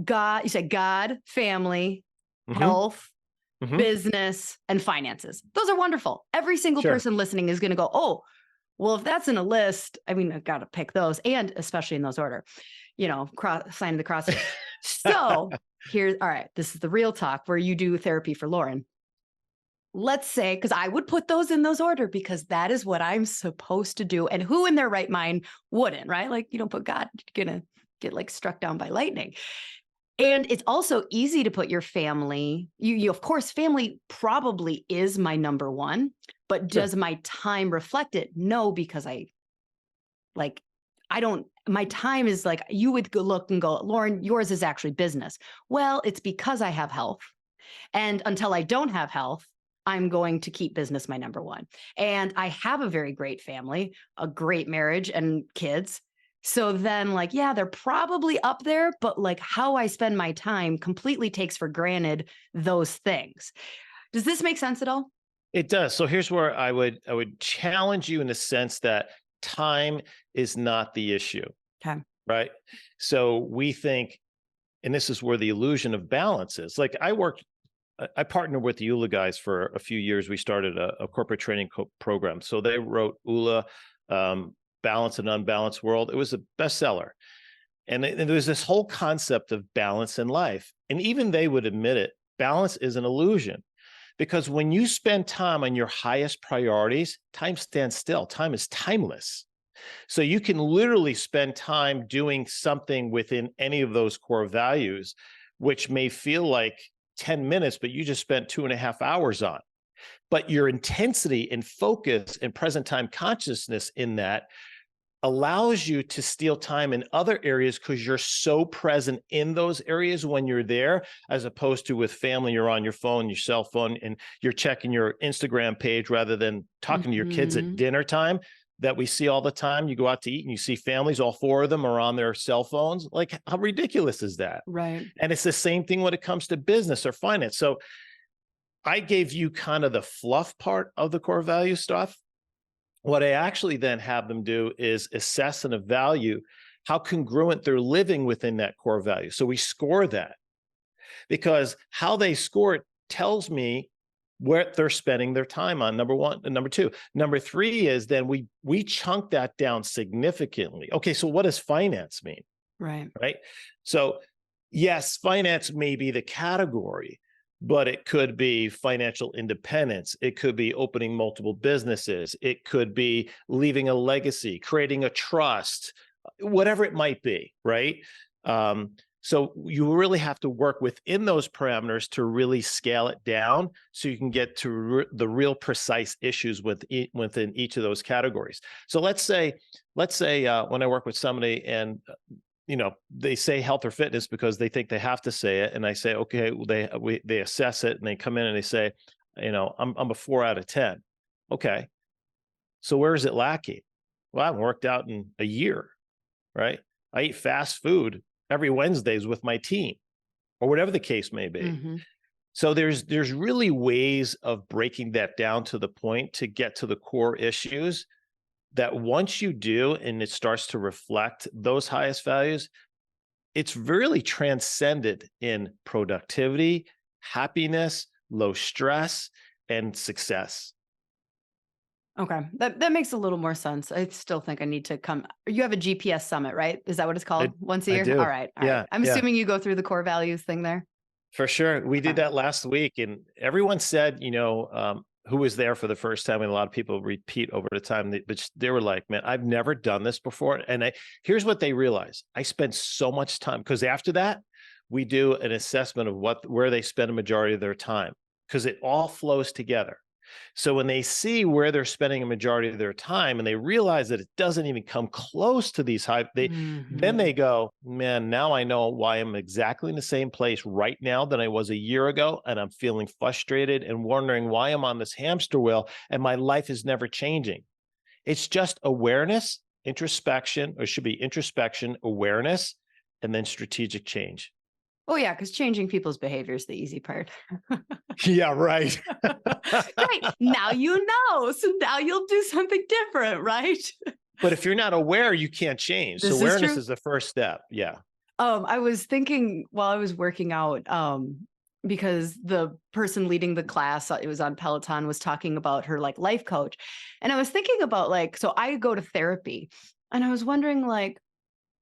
God, you said God, family, health, business, and finances. Those are wonderful. Every single person listening is going to go, oh, well, if that's in a list, I mean, I've got to pick those, and especially in those order, sign the cross. So all right, this is the real talk where you do therapy for Lauryn. Let's say, because I would put those in those order because that is what I'm supposed to do. And who in their right mind wouldn't, right? Like you don't put God, you're going to get like struck down by lightning. And it's also easy to put your family, you of course, family probably is my number one, but does my time reflect it? No, because my time is like, you would go look and go, Lauryn, yours is actually business. Well, it's because I have health. And until I don't have health, I'm going to keep business my number one. And I have a very great family, a great marriage and kids. So then like, yeah, they're probably up there, but like how I spend my time completely takes for granted those things. Does this make sense at all? It does. So here's where I would challenge you in the sense that time is not the issue, Okay. right? So we think, and this is where the illusion of balance is. Like I partnered with the ULA guys for a few years. We started a corporate training program. So they wrote ULA, Balance and Unbalanced World. It was a bestseller. And there was this whole concept of balance in life. And even they would admit it, balance is an illusion. Because when you spend time on your highest priorities, time stands still. Time is timeless. So you can literally spend time doing something within any of those core values, which may feel like 10 minutes, but you just spent 2.5 hours on. But your intensity and focus and present time consciousness in that allows you to steal time in other areas because you're so present in those areas when you're there, as opposed to with family, you're on your phone, your cell phone, and you're checking your Instagram page rather than talking to your kids at Mhm. dinner time that we see all the time. You go out to eat and you see families, all four of them are on their cell phones. Like, how ridiculous is that? Right. And it's the same thing when it comes to business or finance. So I gave you kind of the fluff part of the core value stuff. What I actually then have them do is assess and evaluate how congruent they're living within that core value. So we score that, because how they score it tells me what they're spending their time on. Number one. And number two. Number three is then we chunk that down significantly. Okay, so what does finance mean? Right. Right. So yes, finance may be the category, but it could be financial independence. It could be opening multiple businesses. It could be leaving a legacy, creating a trust, whatever it might be. Right. So you really have to work within those parameters to really scale it down so you can get to the real precise issues within each of those categories. So let's say when I work with somebody and they say health or fitness because they think they have to say it. And I say, okay, well, they assess it and they come in and they say, I'm a 4 out of 10. Okay. So where is it lacking? Well, I haven't worked out in a year, right? I eat fast food every Wednesdays with my team or whatever the case may be. Mhm. So there's really ways of breaking that down to the point to get to the core issues that once you do, and it starts to reflect those highest values, it's really transcended in productivity, happiness, low stress, and success. Okay. That makes a little more sense. I still think I need to come. You have a GPS summit, right? Is that what it's I, called? Once a I year? All do. right. All right. Yeah. I'm Yeah. assuming you go through the core values thing there. For sure. We did Okay. that last week, and everyone said, who was there for the first time, and a lot of people repeat over the time, but they were like, man, I've never done this before. And here's what they realized. I spent so much time, because after that, we do an assessment of where they spend a majority of their time, because it all flows together. So when they see where they're spending a majority of their time and they realize that it doesn't even come close to these high, then Mhm. they go, man, now I know why I'm exactly in the same place right now than I was a year ago. And I'm feeling frustrated and wondering why I'm on this hamster wheel and my life is never changing. It's just awareness, introspection, or it should be introspection, awareness, and then strategic change. Oh yeah, because changing people's behavior is the easy part. Yeah, right. Right. Now you know. So now you'll do something different, right? But if you're not aware, you can't change. So This is awareness true. is the first step. Yeah. I was thinking while I was working out, because the person leading the class, it was on Peloton, was talking about her like life coach. And I was thinking about like, so I go to therapy and I was wondering like,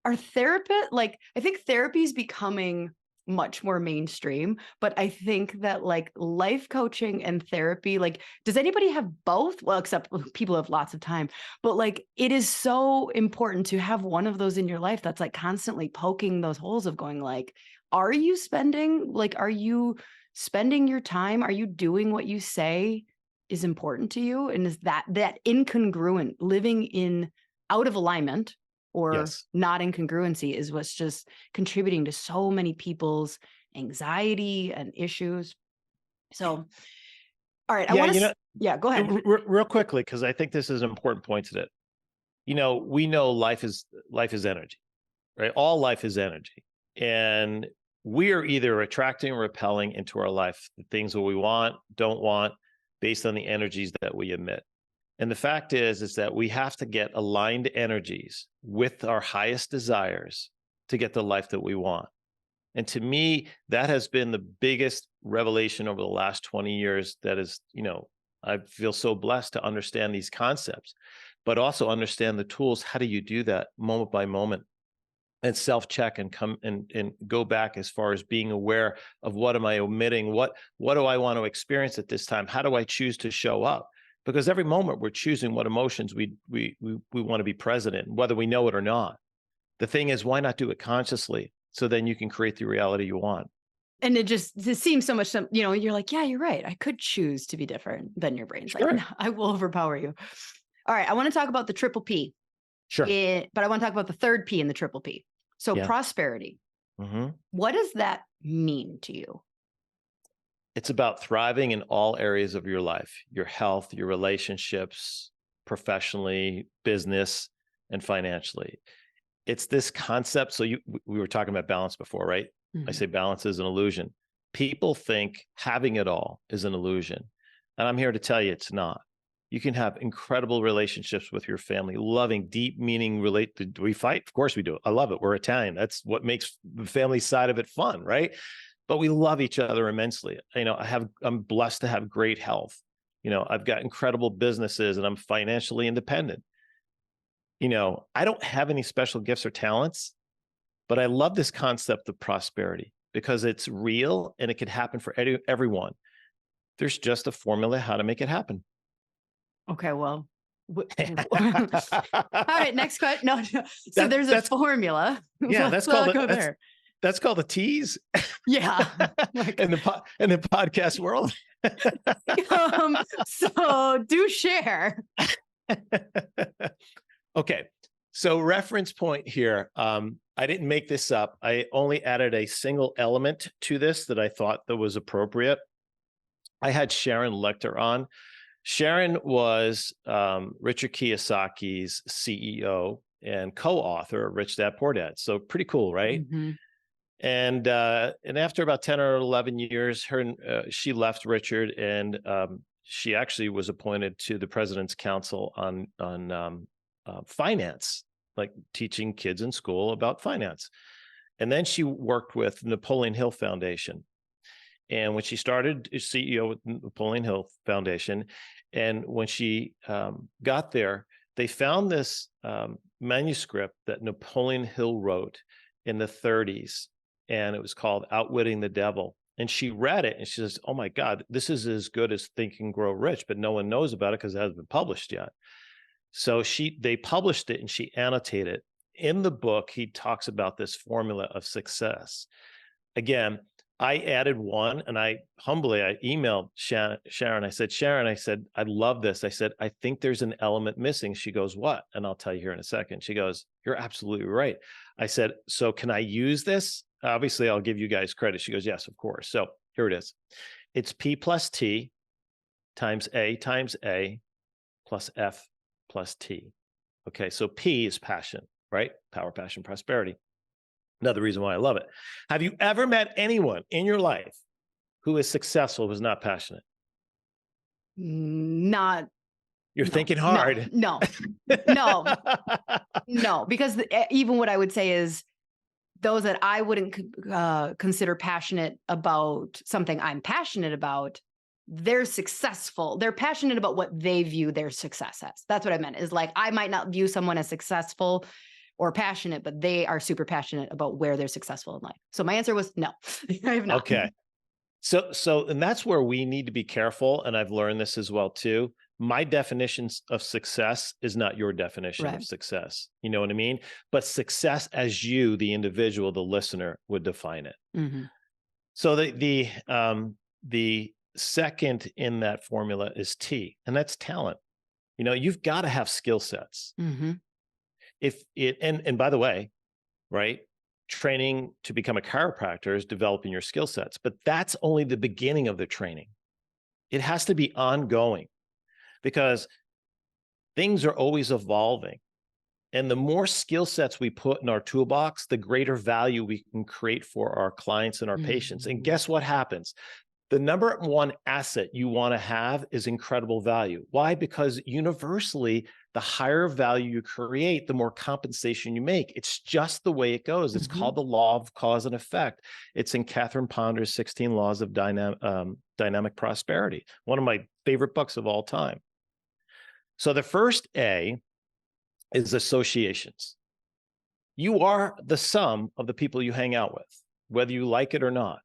are therapists like I think therapy is becoming much more mainstream, but I think that like life coaching and therapy, like, does anybody have both? Well, except people have lots of time, but like it is so important to have one of those in your life that's like constantly poking those holes of going like, are you spending your time? Are you doing what you say is important to you? And is that incongruent living in out of alignment or Yes. not incongruency is what's just contributing to so many people's anxiety and issues. So, all right, I Yeah. want to, yeah, go ahead. Real quickly, because I think this is an important point to that. we know life is energy, right? All life is energy. And we are either attracting or repelling into our life the things that we want, don't want, based on the energies that we emit. And the fact is that we have to get aligned energies with our highest desires to get the life that we want. And to me, that has been the biggest revelation over the last 20 years. That is, I feel so blessed to understand these concepts, but also understand the tools. How do you do that moment by moment? And self-check and come and go back as far as being aware of what am I omitting? What do I want to experience at this time? How do I choose to show up? Because every moment we're choosing what emotions we want to be present in, whether we know it or not. The thing is, why not do it consciously? So then you can create the reality you want. And it seems so much, you're like, yeah, you're right. I could choose to be different. Then your brain's Sure. like, no, I will overpower you. All right. I want to talk about the triple P. Sure. But I want to talk about the third P in the triple P. So prosperity. Mm-hmm. What does that mean to you? It's about thriving in all areas of your life, your health, your relationships, professionally, business, and financially. It's this concept. So we were talking about balance before, right? Mm-hmm. I say balance is an illusion. People think having it all is an illusion. And I'm here to tell you it's not. You can have incredible relationships with your family, loving, deep meaning. Do we fight? Of course we do. I love it. We're Italian. That's what makes the family side of it fun, right? But we love each other immensely. I'm blessed to have great health. I've got incredible businesses and I'm financially independent. I don't have any special gifts or talents, but I love this concept of prosperity because it's real and it could happen for everyone. There's just a formula how to make it happen. Okay, well, all right, next question. No. So there's a formula. Yeah, that's called a tease. Yeah. in the podcast world. So do share. Okay. So reference point here. I didn't make this up. I only added a single element to this that I thought that was appropriate. I had Sharon Lechter on. Sharon was Richard Kiyosaki's CEO and co-author of Rich Dad Poor Dad. So pretty cool, right? Mm-hmm. And after about 10 or 11 years, she left Richard, and she actually was appointed to the President's Council on finance, like teaching kids in school about finance. And then she worked with Napoleon Hill Foundation. And when she started as CEO with Napoleon Hill Foundation, and when she got there, they found this manuscript that Napoleon Hill wrote in the 30s, and it was called Outwitting the Devil. And she read it, and she says, "Oh my God, this is as good as Think and Grow Rich, but no one knows about it because it hasn't been published yet." So they published it, and she annotated it. In the book, he talks about this formula of success. Again, I added one, and I emailed Sharon. I said, "Sharon, I love this." I said, "I think there's an element missing." She goes, "What?" And I'll tell you here in a second. She goes, "You're absolutely right." I said, "So can I use this? Obviously, I'll give you guys credit." She goes, "Yes, of course." So here it is. It's P plus T times A plus F plus T. Okay, so P is passion, right? Power, passion, prosperity. Another reason why I love it. Have you ever met anyone in your life who is successful who's not passionate? Not. You're thinking hard. No, because even what I would say is those that I wouldn't consider passionate about something I'm passionate about, they're successful. They're passionate about what they view their success as. That's what I meant, is like, I might not view someone as successful or passionate, but they are super passionate about where they're successful in life. So my answer was no. I have not. Okay. So, and that's where we need to be careful. And I've learned this as well too. My definitions of success is not your definition of success. You know what I mean? But success as you, the individual, the listener, would define it. Mm-hmm. So the second in that formula is T, and that's talent. You've got to have skill sets. Mm-hmm. And by the way, right, training to become a chiropractor is developing your skill sets, but that's only the beginning of the training. It has to be ongoing because things are always evolving. And the more skill sets we put in our toolbox, the greater value we can create for our clients and our patients. And Mhm. guess what happens? The number one asset you want to have is incredible value. Why? Because universally, the higher value you create, the more compensation you make. It's just the way it goes. It's Mhm. called the law of cause and effect. It's in Catherine Ponder's 16 Laws of Dynamic Prosperity, one of my favorite books of all time. So the first A is associations. You are the sum of the people you hang out with, whether you like it or not.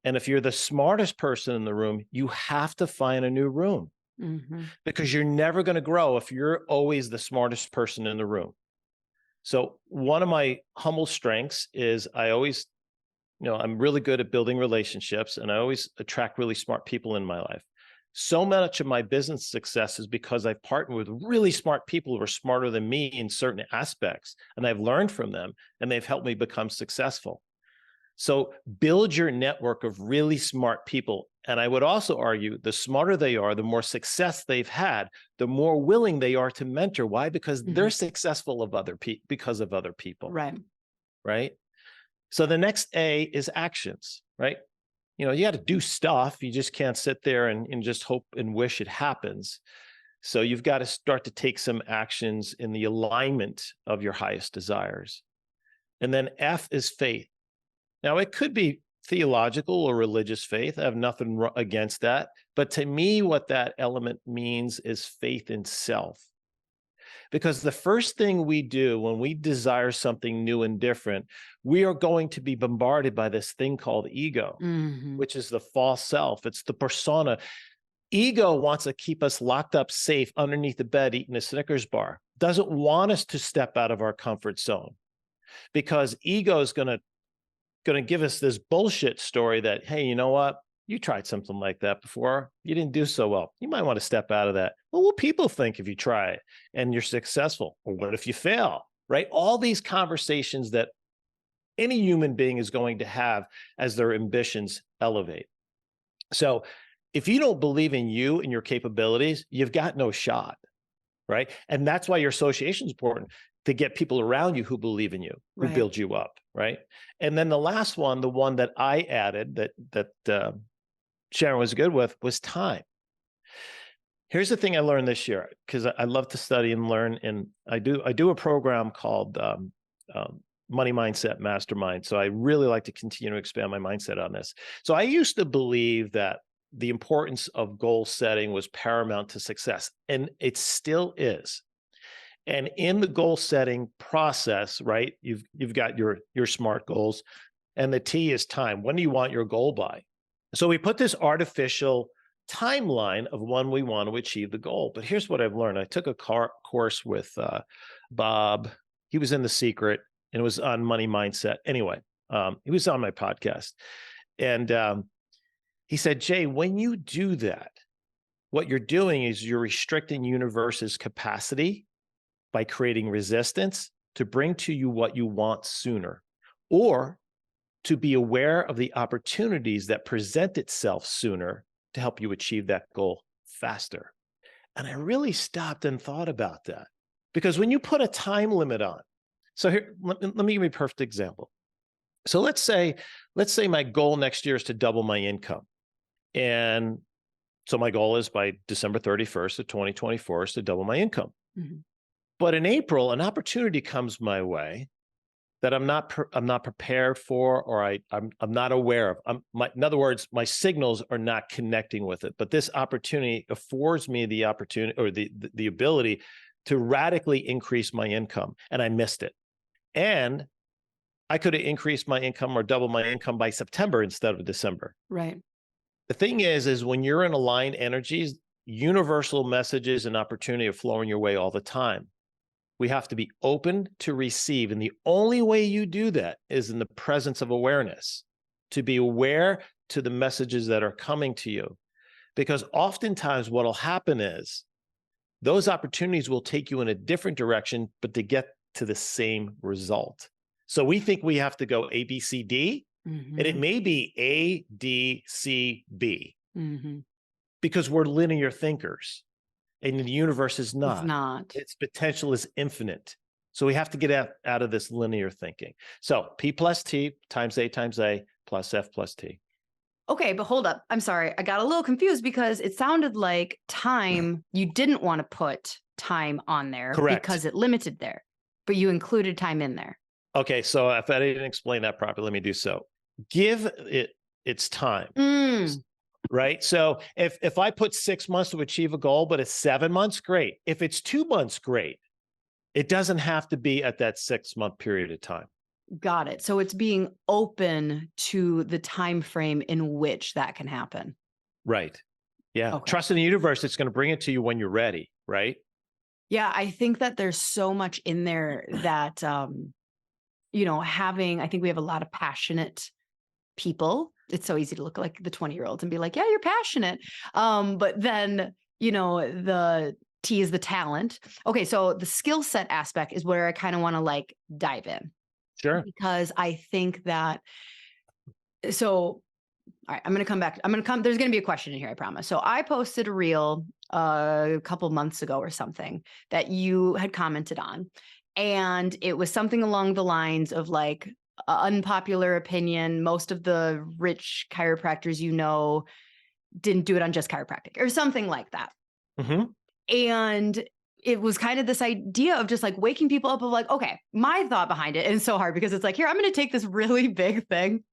And if you're the smartest person in the room, you have to find a new room Mhm. because you're never going to grow if you're always the smartest person in the room. So one of my humble strengths is I always, I'm really good at building relationships and I always attract really smart people in my life. So much of my business success is because I've partnered with really smart people who are smarter than me in certain aspects, and I've learned from them and they've helped me become successful. So build your network of really smart people. And I would also argue the smarter they are, the more success they've had, the more willing they are to mentor. Why? Because they're Mhm. successful because of other people, Right. right? So the next A is actions, right? You got to do stuff. You just can't sit there and just hope and wish it happens. So you've got to start to take some actions in the alignment of your highest desires. And then F is faith. Now, it could be theological or religious faith. I have nothing against that. But to me, what that element means is faith in self. Because the first thing we do when we desire something new and different, we are going to be bombarded by this thing called ego, Mhm. which is the false self. It's the persona. Ego wants to keep us locked up safe underneath the bed eating a Snickers bar, doesn't want us to step out of our comfort zone because ego is going to give us this bullshit story that, hey, you know what? You tried something like that before. You didn't do so well. You might want to step out of that. Well, what people think if you try it and you're successful? Or what if you fail? Right? All these conversations that any human being is going to have as their ambitions elevate. So if you don't believe in you and your capabilities, you've got no shot. Right. And that's why your association is important, to get people around you who believe in you, who Right. build you up. Right. And then the last one, the one that I added that Sharon was good with, was time. Here's the thing I learned this year, because I love to study and learn. And I do a program called Money Mindset Mastermind. So I really like to continue to expand my mindset on this. So I used to believe that the importance of goal setting was paramount to success, and it still is. And in the goal setting process, right, you've got your SMART goals, and the T is time. When do you want your goal by? So we put this artificial timeline of when we want to achieve the goal. But here's what I've learned. I took a course with Bob. He was in The Secret, and it was on money mindset. Anyway, he was on my podcast. And he said, Jay, when you do that, what you're doing is you're restricting universe's capacity by creating resistance to bring to you what you want sooner, or to be aware of the opportunities that present itself sooner to help you achieve that goal faster. And I really stopped and thought about that, because when you put a time limit on, so here, let me give you a perfect example. So let's say my goal next year is to double my income. And so my goal is by December 31st of 2024 is to double my income. Mhm. But in April, an opportunity comes my way that I'm not prepared for, or I'm not aware of. In other words, my signals are not connecting with it. But this opportunity affords me the opportunity, or the ability, to radically increase my income, and I missed it. And I could have increased my income or doubled my income by September instead of December. Right. The thing is when you're in aligned energies, universal messages and opportunity are flowing your way all the time. We have to be open to receive. And the only way you do that is in the presence of awareness, to be aware to the messages that are coming to you. Because oftentimes what will happen is those opportunities will take you in a different direction, but to get to the same result. So we think we have to go A, B, C, D, and it Mhm. may be A, D, C, B, Mhm. because we're linear thinkers. And the universe is It's not. not. Its potential is infinite. So we have to get out of this linear thinking. So P plus T times A plus F plus T. Okay, but hold up. I'm sorry. I got a little confused because it sounded like time, you didn't want to put time on there Correct. because it limited there, but you included time in there. Okay, so if I didn't explain that properly, let me do so. Give it its time. Right. So if I put 6 months to achieve a goal, but it's 7 months, great. If it's 2 months, great. It doesn't have to be at that 6 month period of time. Got it. So it's being open to the time frame in which that can happen. Right. Yeah. Okay. Trust in the universe. It's going to bring it to you when you're ready. Right. Yeah. I think that there's so much in there that, you know, I think we have a lot of passionate people. It's so easy to look like the 20-year-olds and be like, yeah, you're passionate. But then, you know, the T is the talent. Okay. So the skill set aspect is where I kind of want to like dive in. Sure. Because I think that, so, all right, I'm going to come back. There's going to be a question in here, I promise. So I posted a reel a couple months ago or something that you had commented on. And it was something along the lines of like, unpopular opinion. Most of the rich chiropractors, you know, didn't do it on just chiropractic or something like that. And it was kind of this idea of just like waking people up of like, okay, my thought behind it. And it's so hard because it's like, here, I'm going to take this really big thing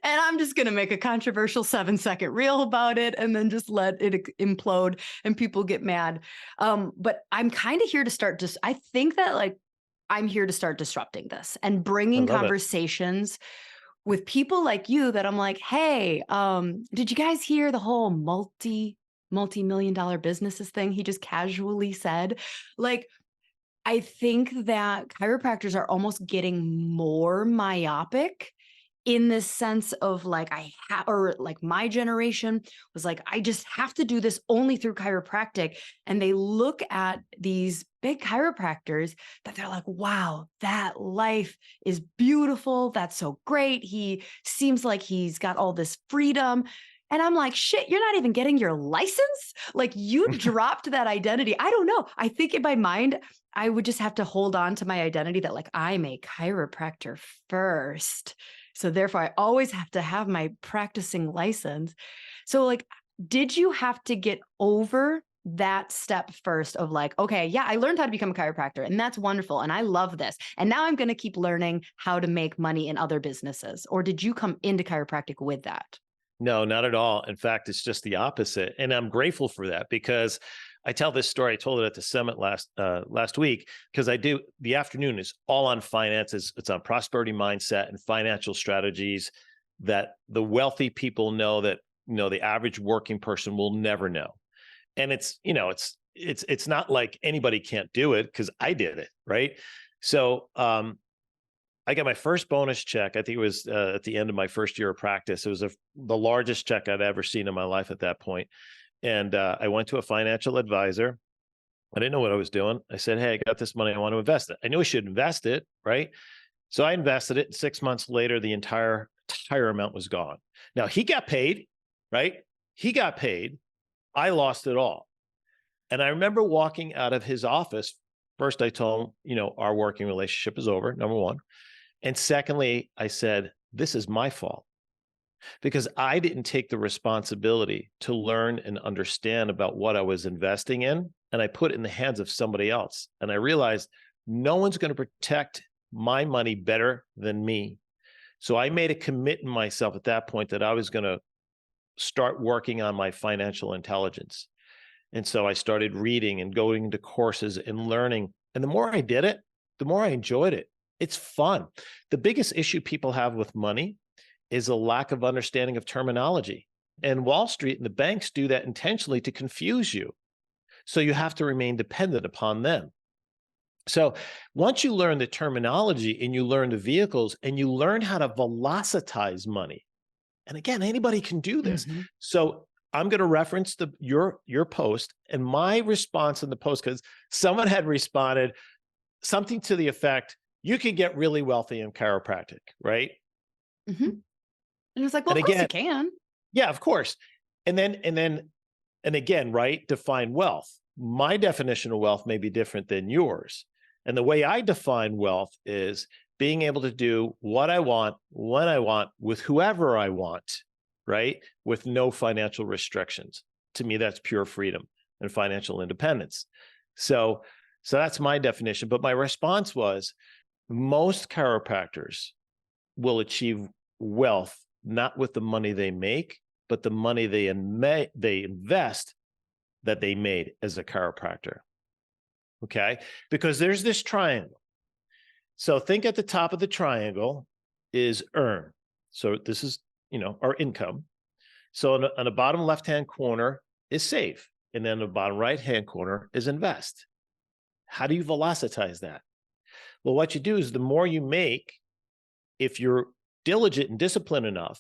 and I'm just going to make a controversial 7-second reel about it and then just let it implode and people get mad. But I'm kind of here to start I think that like, I'm here to start disrupting this and bringing conversations with people like you that I'm like, hey, did you guys hear the whole multi-million-dollar businesses thing he just casually said? Like, I think that chiropractors are almost getting more myopic in this sense of like, or like my generation was like, I just have to do this only through chiropractic. And they look at these big chiropractors that they're like, wow, that life is beautiful. That's so great. He seems like he's got all this freedom. And I'm like, shit, you're not even getting your license? Like you dropped that identity. I don't know. I think in my mind, I would just have to hold on to my identity that like, I'm a chiropractor first. So therefore, I always have to have my practicing license. So like, did you have to get over that step first of like, okay, yeah, I learned how to become a chiropractor and that's wonderful. And I love this. And now I'm going to keep learning how to make money in other businesses. Or did you come into chiropractic with that? No, not at all. In fact, it's just the opposite. And I'm grateful for that because I tell this story. I told it at the summit last week because the afternoon is all on finances. It's on prosperity mindset and financial strategies that the wealthy people know that, the average working person will never know. And it's not like anybody can't do it because I did it. Right. So, I got my first bonus check. I think it was at the end of my first year of practice. It was the largest check I'd ever seen in my life at that point. And I went to a financial advisor. I didn't know what I was doing. I said, hey, I got this money. I want to invest it. I knew I should invest it, right? So I invested it. 6 months later, the entire amount was gone. Now, he got paid, right? He got paid. I lost it all. And I remember walking out of his office. First, I told him, our working relationship is over, number one. And secondly, I said, this is my fault because I didn't take the responsibility to learn and understand about what I was investing in. And I put it in the hands of somebody else. And I realized no one's going to protect my money better than me. So I made a commitment myself at that point that I was going to start working on my financial intelligence. And so I started reading and going to courses and learning. And the more I did it, the more I enjoyed it. It's fun. The biggest issue people have with money is a lack of understanding of terminology. And Wall Street and the banks do that intentionally to confuse you. So you have to remain dependent upon them. So once you learn the terminology and you learn the vehicles and you learn how to velocitize money, and again, anybody can do this. So I'm going to reference your post and my response in the post, because someone had responded something to the effect, you could get really wealthy in chiropractic, right? And it was like, well, of course you can. Yeah, of course. And again, right? Define wealth. My definition of wealth may be different than yours. And the way I define wealth is being able to do what I want, when I want, with whoever I want, right? With no financial restrictions. To me, that's pure freedom and financial independence. So that's my definition. But my response was, most chiropractors will achieve wealth not with the money they make, but the money they invest that they made as a chiropractor. Okay? Because there's this triangle. So think at the top of the triangle is earn. So this is, our income. So on the bottom left-hand corner is save. And then the bottom right-hand corner is invest. How do you velocitize that? Well, what you do is the more you make, if you're diligent and disciplined enough,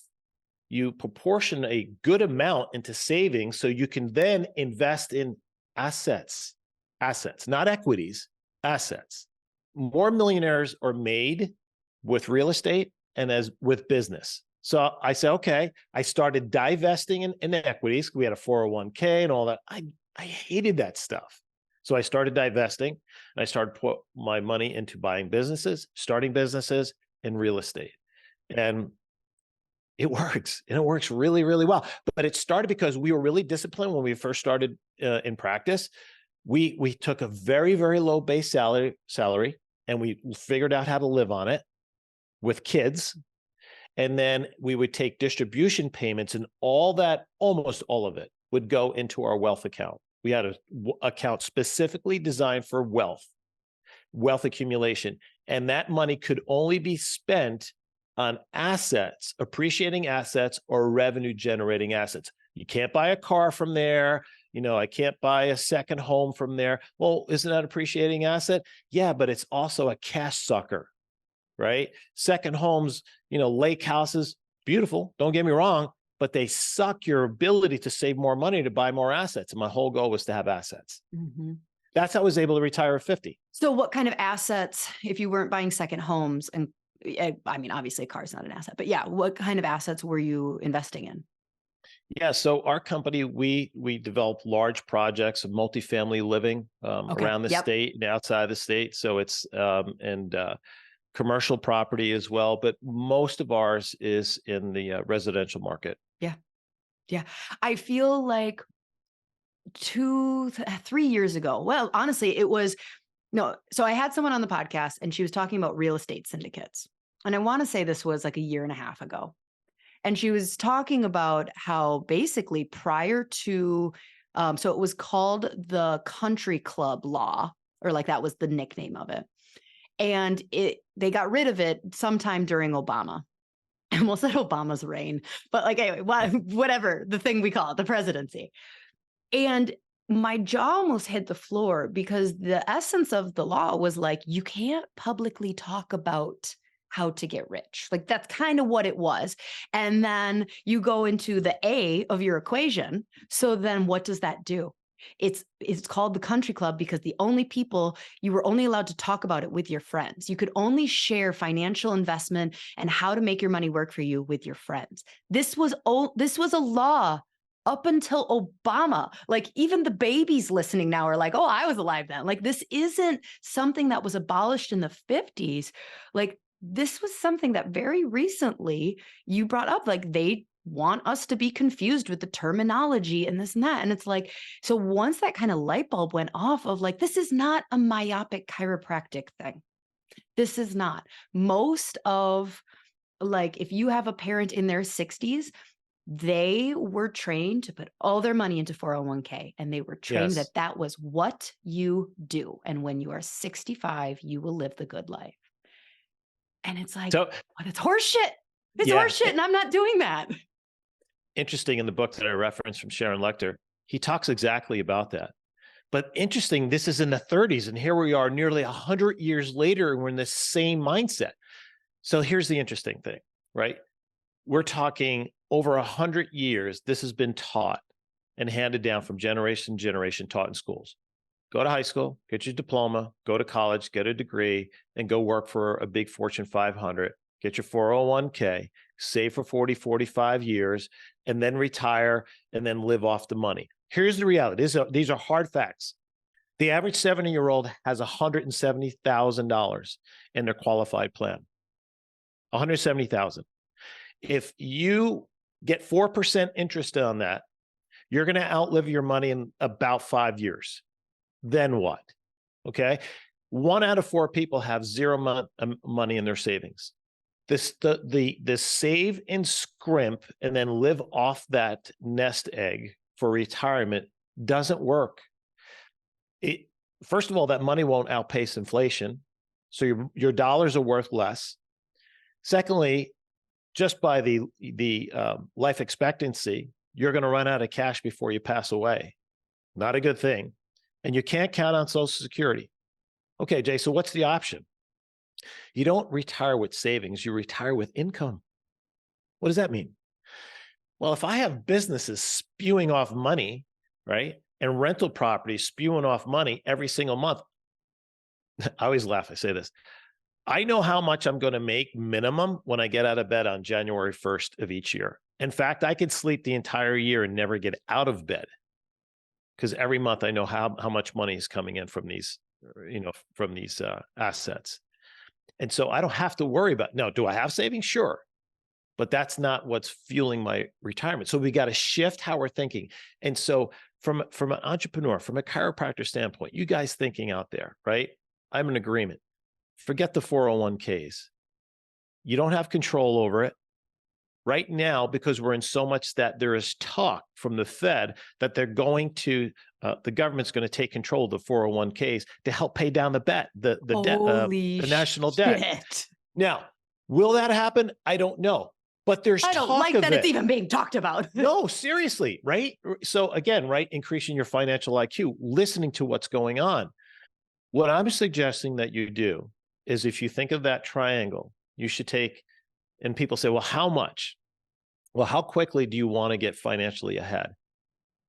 you proportion a good amount into savings so you can then invest in assets, not equities, assets. More millionaires are made with real estate and as with business. So I said, okay, I started divesting in equities. We had a 401k and all that. I hated that stuff. So I started divesting and I started put my money into buying businesses, starting businesses, and real estate. And it works, and it works really, really well. But it started because we were really disciplined when we first started in practice. We took a very, very low base salary, and we figured out how to live on it with kids. And then we would take distribution payments, and almost all of it would go into our wealth account. We had an account specifically designed for wealth accumulation. And that money could only be spent on assets, appreciating assets or revenue generating assets. You can't buy a car from there. I can't buy a second home from there. Well, isn't that appreciating asset? Yeah, but it's also a cash sucker, right? Second homes, lake houses, beautiful. Don't get me wrong, but they suck your ability to save more money to buy more assets. And my whole goal was to have assets. Mm-hmm. That's how I was able to retire at 50. So what kind of assets, if you weren't buying second homes, and I mean, obviously a car is not an asset, but yeah, what kind of assets were you investing in? Yeah, so our company, we develop large projects of multifamily living around the state and outside the state. So it's commercial property as well, but most of ours is in the residential market. Yeah. I feel like 3 years ago, well, honestly, so I had someone on the podcast and she was talking about real estate syndicates. And I want to say this was like a year and a half ago. And she was talking about how basically prior to, so it was called the country club law, or like that was the nickname of it. And they got rid of it sometime during Obama. I almost said Obama's reign, but like, anyway, whatever the thing we call it, the presidency. And my jaw almost hit the floor because the essence of the law was like, you can't publicly talk about how to get rich. Like that's kind of what it was. And then you go into the A of your equation. So then what does that do? It's called the country club because the only people, you were only allowed to talk about it with your friends. You could only share financial investment and how to make your money work for you with your friends. This was a law up until Obama. Like even the babies listening now are like, oh, I was alive then. Like this isn't something that was abolished in the 50s. Like this was something that very recently you brought up, like they want us to be confused with the terminology and this and that. And it's like, so once that kind of light bulb went off of like, this is not a myopic chiropractic thing. This is not. Most of like, if you have a parent in their 60s, they were trained to put all their money into 401k and they were trained that was what you do. And when you are 65, you will live the good life. And it's like, what? It's horseshit. It's horseshit. And I'm not doing that. Interesting, in the book that I referenced from Sharon Lechter, he talks exactly about that. But interesting, this is in the 30s, and here we are nearly 100 years later, and we're in the same mindset. So here's the interesting thing, right? We're talking over 100 years, this has been taught and handed down from generation to generation, taught in schools. Go to high school, get your diploma, go to college, get a degree, and go work for a big Fortune 500. Get your 401k, save for 40, 45 years, and then retire and then live off the money. Here's the reality. These are hard facts. The average 70-year-old has $170,000 in their qualified plan. 170,000. If you get 4% interest on that, you're going to outlive your money in about 5 years. Then what? Okay. 1 out of 4 people have zero money in their savings. This save and scrimp and then live off that nest egg for retirement doesn't work. First of all, that money won't outpace inflation, so your dollars are worth less. Secondly, just by the life expectancy, you're going to run out of cash before you pass away. Not a good thing. And you can't count on Social Security. Okay, Jay, so what's the option? You don't retire with savings, you retire with income. What does that mean? Well, if I have businesses spewing off money, right, and rental properties spewing off money every single month, I always laugh, I say this. I know how much I'm going to make minimum when I get out of bed on January 1st of each year. In fact, I could sleep the entire year and never get out of bed because every month I know how much money is coming in from these, assets. And so I don't have to worry about, now, do I have savings? Sure. But that's not what's fueling my retirement. So we got to shift how we're thinking. And so from an entrepreneur, from a chiropractor standpoint, you guys thinking out there, right? I'm in agreement. Forget the 401ks. You don't have control over it. Right now, because we're in so much that there is talk from the Fed that they're going to, the government's going to take control of the 401ks to help pay down the debt, the national debt. Now, will that happen? I don't know. But there's talk of it. I don't like that it's even being talked about. No, seriously, right? So again, right, increasing your financial IQ, listening to what's going on. What I'm suggesting that you do is if you think of that triangle, you should take, and people say, well, how much? Well, how quickly do you want to get financially ahead?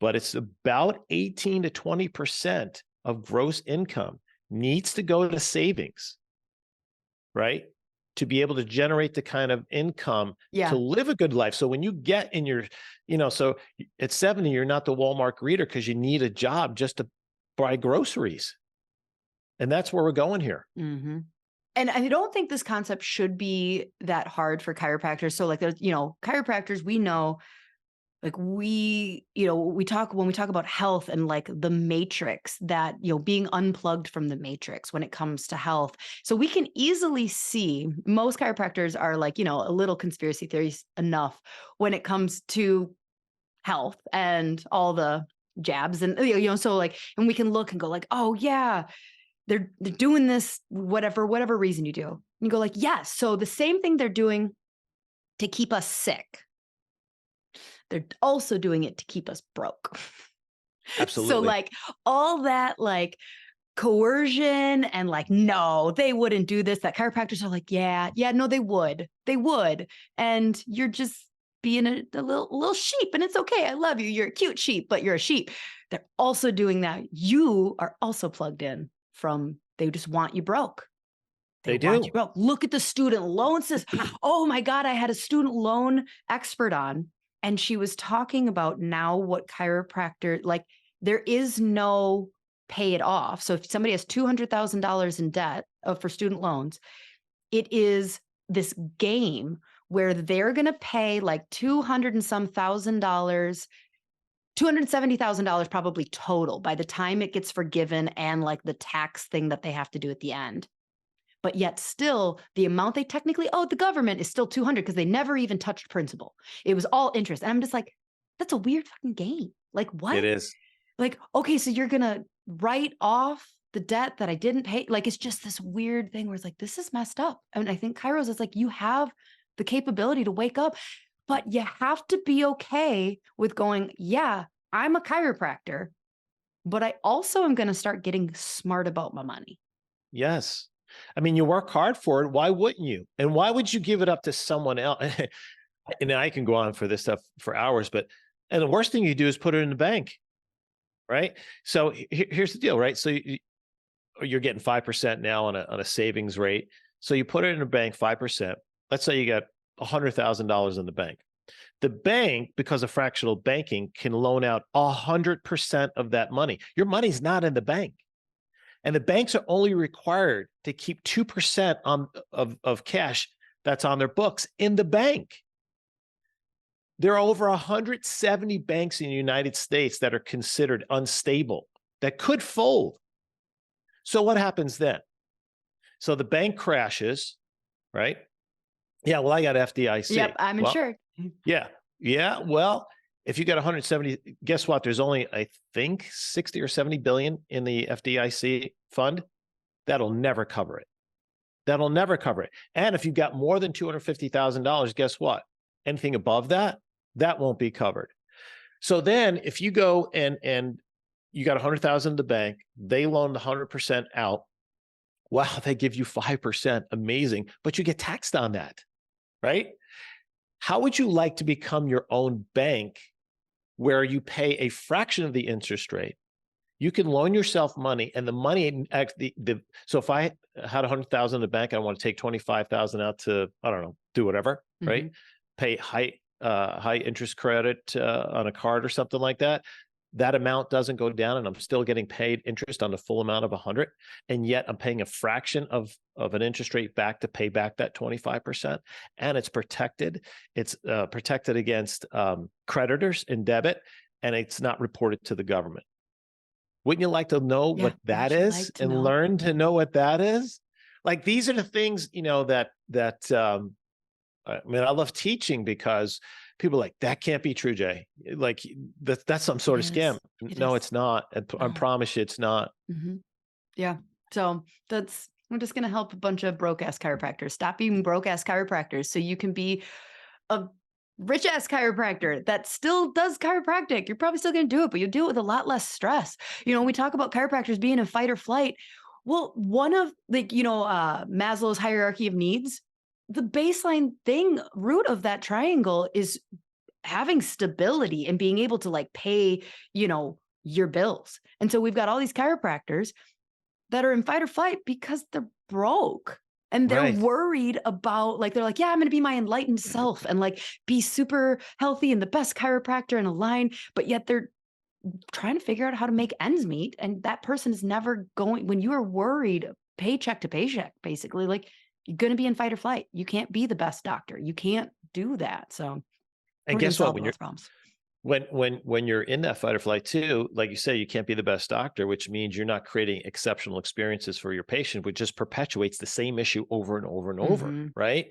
But it's about 18 to 20% of gross income needs to go to savings, right? To be able to generate the kind of income to live a good life. So when you get in your, so at 70, you're not the Walmart greeter because you need a job just to buy groceries. And that's where we're going here. Mm-hmm. And I don't think this concept should be that hard for chiropractors. So like, there's, chiropractors, we know, like when we talk about health and like the matrix that, being unplugged from the matrix when it comes to health. So we can easily see most chiropractors are like, a little conspiracy theories enough when it comes to health and all the jabs and, so like, and we can look and go like, oh yeah, they're doing this, whatever reason you do. And you go like, yes. So the same thing they're doing to keep us sick, they're also doing it to keep us broke. Absolutely. So like all that like coercion and like, no, they wouldn't do this. That chiropractors are like, yeah, no, they would. And you're just being a little sheep and it's okay. I love you. You're a cute sheep, but you're a sheep. They're also doing that. You are also plugged in they just want you broke. They do. Want you broke. Look at the student loan system. Oh my God. I had a student loan expert on and she was talking about now what chiropractor, like there is no pay it off. So if somebody has $200,000 in debt for student loans, it is this game where they're going to pay like $200,000 and some $1,000, $270,000 probably total by the time it gets forgiven and like the tax thing that they have to do at the end. But yet still the amount they technically owe the government is still 200 because they never even touched principal. It was all interest. And I'm just like, that's a weird fucking game. Like what? It is. Like, okay, so you're going to write off the debt that I didn't pay. Like, it's just this weird thing where it's like, this is messed up. And I think Kairos is like, you have the capability to wake up, but you have to be okay with going, yeah, I'm a chiropractor, but I also am going to start getting smart about my money. Yes. I mean, you work hard for it. Why wouldn't you? And why would you give it up to someone else? And I can go on for this stuff for hours, and the worst thing you do is put it in the bank, right? So here's the deal, right? So you're getting 5% now on a savings rate. So you put it in a bank, 5%. Let's say you got $100,000 in the bank. The bank, because of fractional banking, can loan out 100% of that money. Your money's not in the bank. And the banks are only required to keep 2% of cash that's on their books in the bank. There are over 170 banks in the United States that are considered unstable, that could fold. So what happens then? So the bank crashes, right? Yeah, well, I got FDIC. Yep, I'm insured. Yeah. Yeah. Well, if you got 170, guess what? There's only, I think, 60 or 70 billion in the FDIC fund. That'll never cover it. That'll never cover it. And if you've got more than $250,000, guess what? Anything above that, that won't be covered. So then if you go and you got 100,000 in the bank, they loan the 100% out. Wow, they give you 5%. Amazing. But you get taxed on that, right? How would you like to become your own bank where you pay a fraction of the interest rate? You can loan yourself money, and the money, so if I had 100,000 in the bank, I want to take 25,000 out to, I don't know, do whatever, right? Pay high interest credit on a card or something like that. That amount doesn't go down, and I'm still getting paid interest on the full amount of 100, and yet I'm paying a fraction of an interest rate back to pay back that 25%, and it's protected. It's protected against creditors in debit, and it's not reported to the government. Wouldn't you like to know what that is, and learn to know what that is? Like, these are the things, that I mean, I love teaching because people are like, that can't be true, Jay. Like, that's some sort of scam. No, it's not. I promise you it's not. Yeah. So I'm just going to help a bunch of broke-ass chiropractors. Stop being broke-ass chiropractors so you can be a rich-ass chiropractor that still does chiropractic. You're probably still going to do it, but you do it with a lot less stress. We talk about chiropractors being in fight or flight. Well, one of Maslow's hierarchy of needs, the baseline root of that triangle is having stability and being able to pay, your bills. And so we've got all these chiropractors that are in fight or flight because they're broke. And they're worried about, they're like, yeah, I'm going to be my enlightened self and be super healthy and the best chiropractor in a line. But yet they're trying to figure out how to make ends meet. And that person is never going, when you are worried paycheck to paycheck, basically, you're going to be in fight or flight. You can't be the best doctor. You can't do that. So, and guess what? When you're in that fight or flight too, like you say, you can't be the best doctor, which means you're not creating exceptional experiences for your patient, which just perpetuates the same issue over and over and over, right?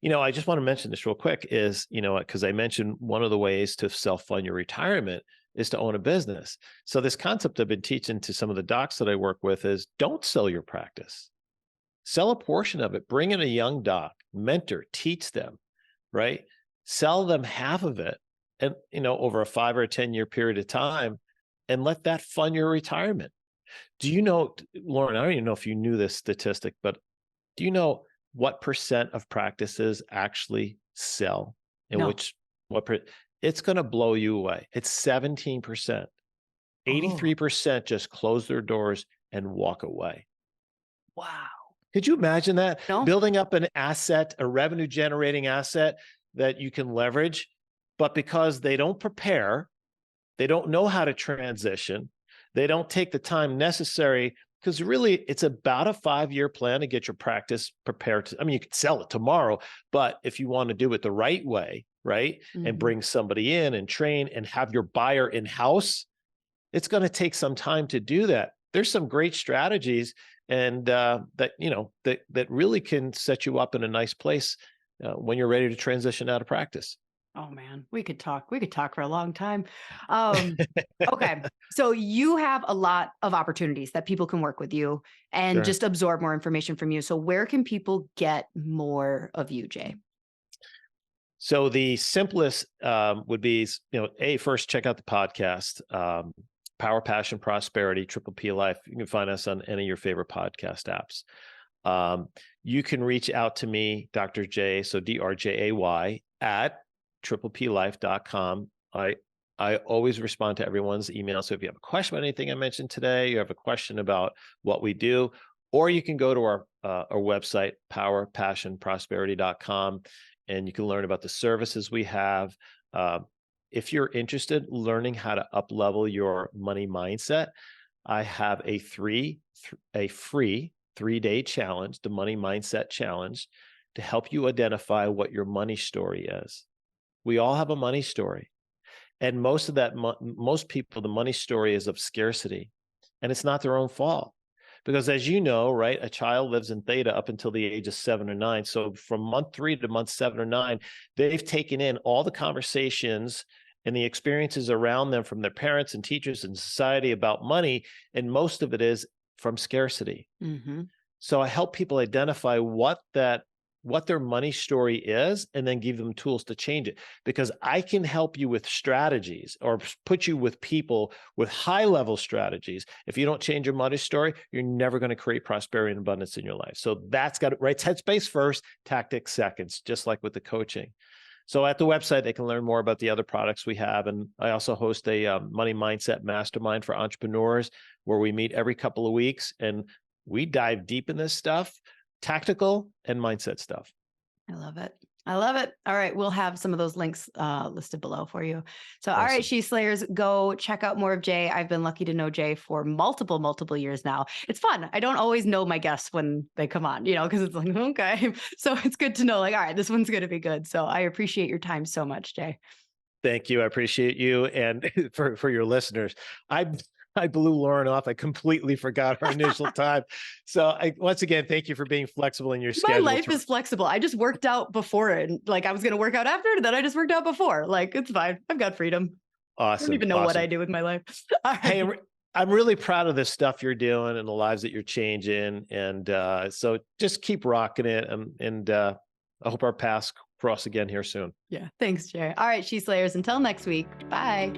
I just want to mention this real quick is, because I mentioned one of the ways to self-fund your retirement is to own a business. So this concept I've been teaching to some of the docs that I work with is don't sell your practice. Sell a portion of it, bring in a young doc, mentor, teach them, right? Sell them half of it, and, over a 5 or 10 year period of time, and let that fund your retirement. Do you know, Lauryn, I don't even know if you knew this statistic, but do you know what percent of practices actually sell? And No. It's going to blow you away. It's 17%. 83% just close their doors and walk away. Wow. Could you imagine that? No. Building up an asset, a revenue generating asset that you can leverage, but because they don't prepare, they don't know how to transition, they don't take the time necessary, because really it's about a 5-year plan to get your practice prepared. You could sell it tomorrow, but if you want to do it the right way, right? And bring somebody in and train and have your buyer in-house, it's going to take some time to do that. There's some great strategies and that really can set you up in a nice place when you're ready to transition out of practice. Oh man, we could talk for a long time. Okay. So you have a lot of opportunities that people can work with you and just absorb more information from you. So where can people get more of you, Jay? So the simplest would be, first check out the podcast, Power, Passion, Prosperity, Triple P Life. You can find us on any of your favorite podcast apps. You can reach out to me, Dr. J, so DRJAY at tripleplife.com. I always respond to everyone's email. So if you have a question about anything I mentioned today, you have a question about what we do, or you can go to our website, powerpassionprosperity.com, and you can learn about the services we have. If you're interested in learning how to up-level your money mindset, I have a free 3-day challenge, the Money Mindset Challenge, to help you identify what your money story is. We all have a money story. And most people, the money story is of scarcity, and it's not their own fault. Because as you know, right, a child lives in theta up until the age of 7 or 9. So from month 3 to month 7 or 9, they've taken in all the conversations and the experiences around them from their parents and teachers and society about money. And most of it is from scarcity. Mm-hmm. So I help people identify what their money story is, and then give them tools to change it. Because I can help you with strategies or put you with people with high level strategies. If you don't change your money story, you're never going to create prosperity and abundance in your life. So that's got it right. Headspace first, tactics seconds, just like with the coaching. So at the website, they can learn more about the other products we have. And I also host a money mindset mastermind for entrepreneurs where we meet every couple of weeks and we dive deep in this stuff, tactical and mindset stuff. I love it. I love it. All right. We'll have some of those links listed below for you. So, Awesome. All right, She Slayers, go check out more of Jay. I've been lucky to know Jay for multiple years now. It's fun. I don't always know my guests when they come on, because it's like, okay. So it's good to know, like, all right, this one's going to be good. So I appreciate your time so much, Jay. Thank you. I appreciate you. And for your listeners, I blew Lauryn off. I completely forgot our initial time. So once again, thank you for being flexible in your schedule. My life is flexible. I just worked out before and like I was going to work out after, then I just worked out before. Like, it's fine. I've got freedom. Awesome. I don't even know what I do with my life. Hey, I'm really proud of the stuff you're doing and the lives that you're changing. And so just keep rocking it. And I hope our paths cross again here soon. Yeah. Thanks, Jay. All right, She Slayers. Until next week. Bye.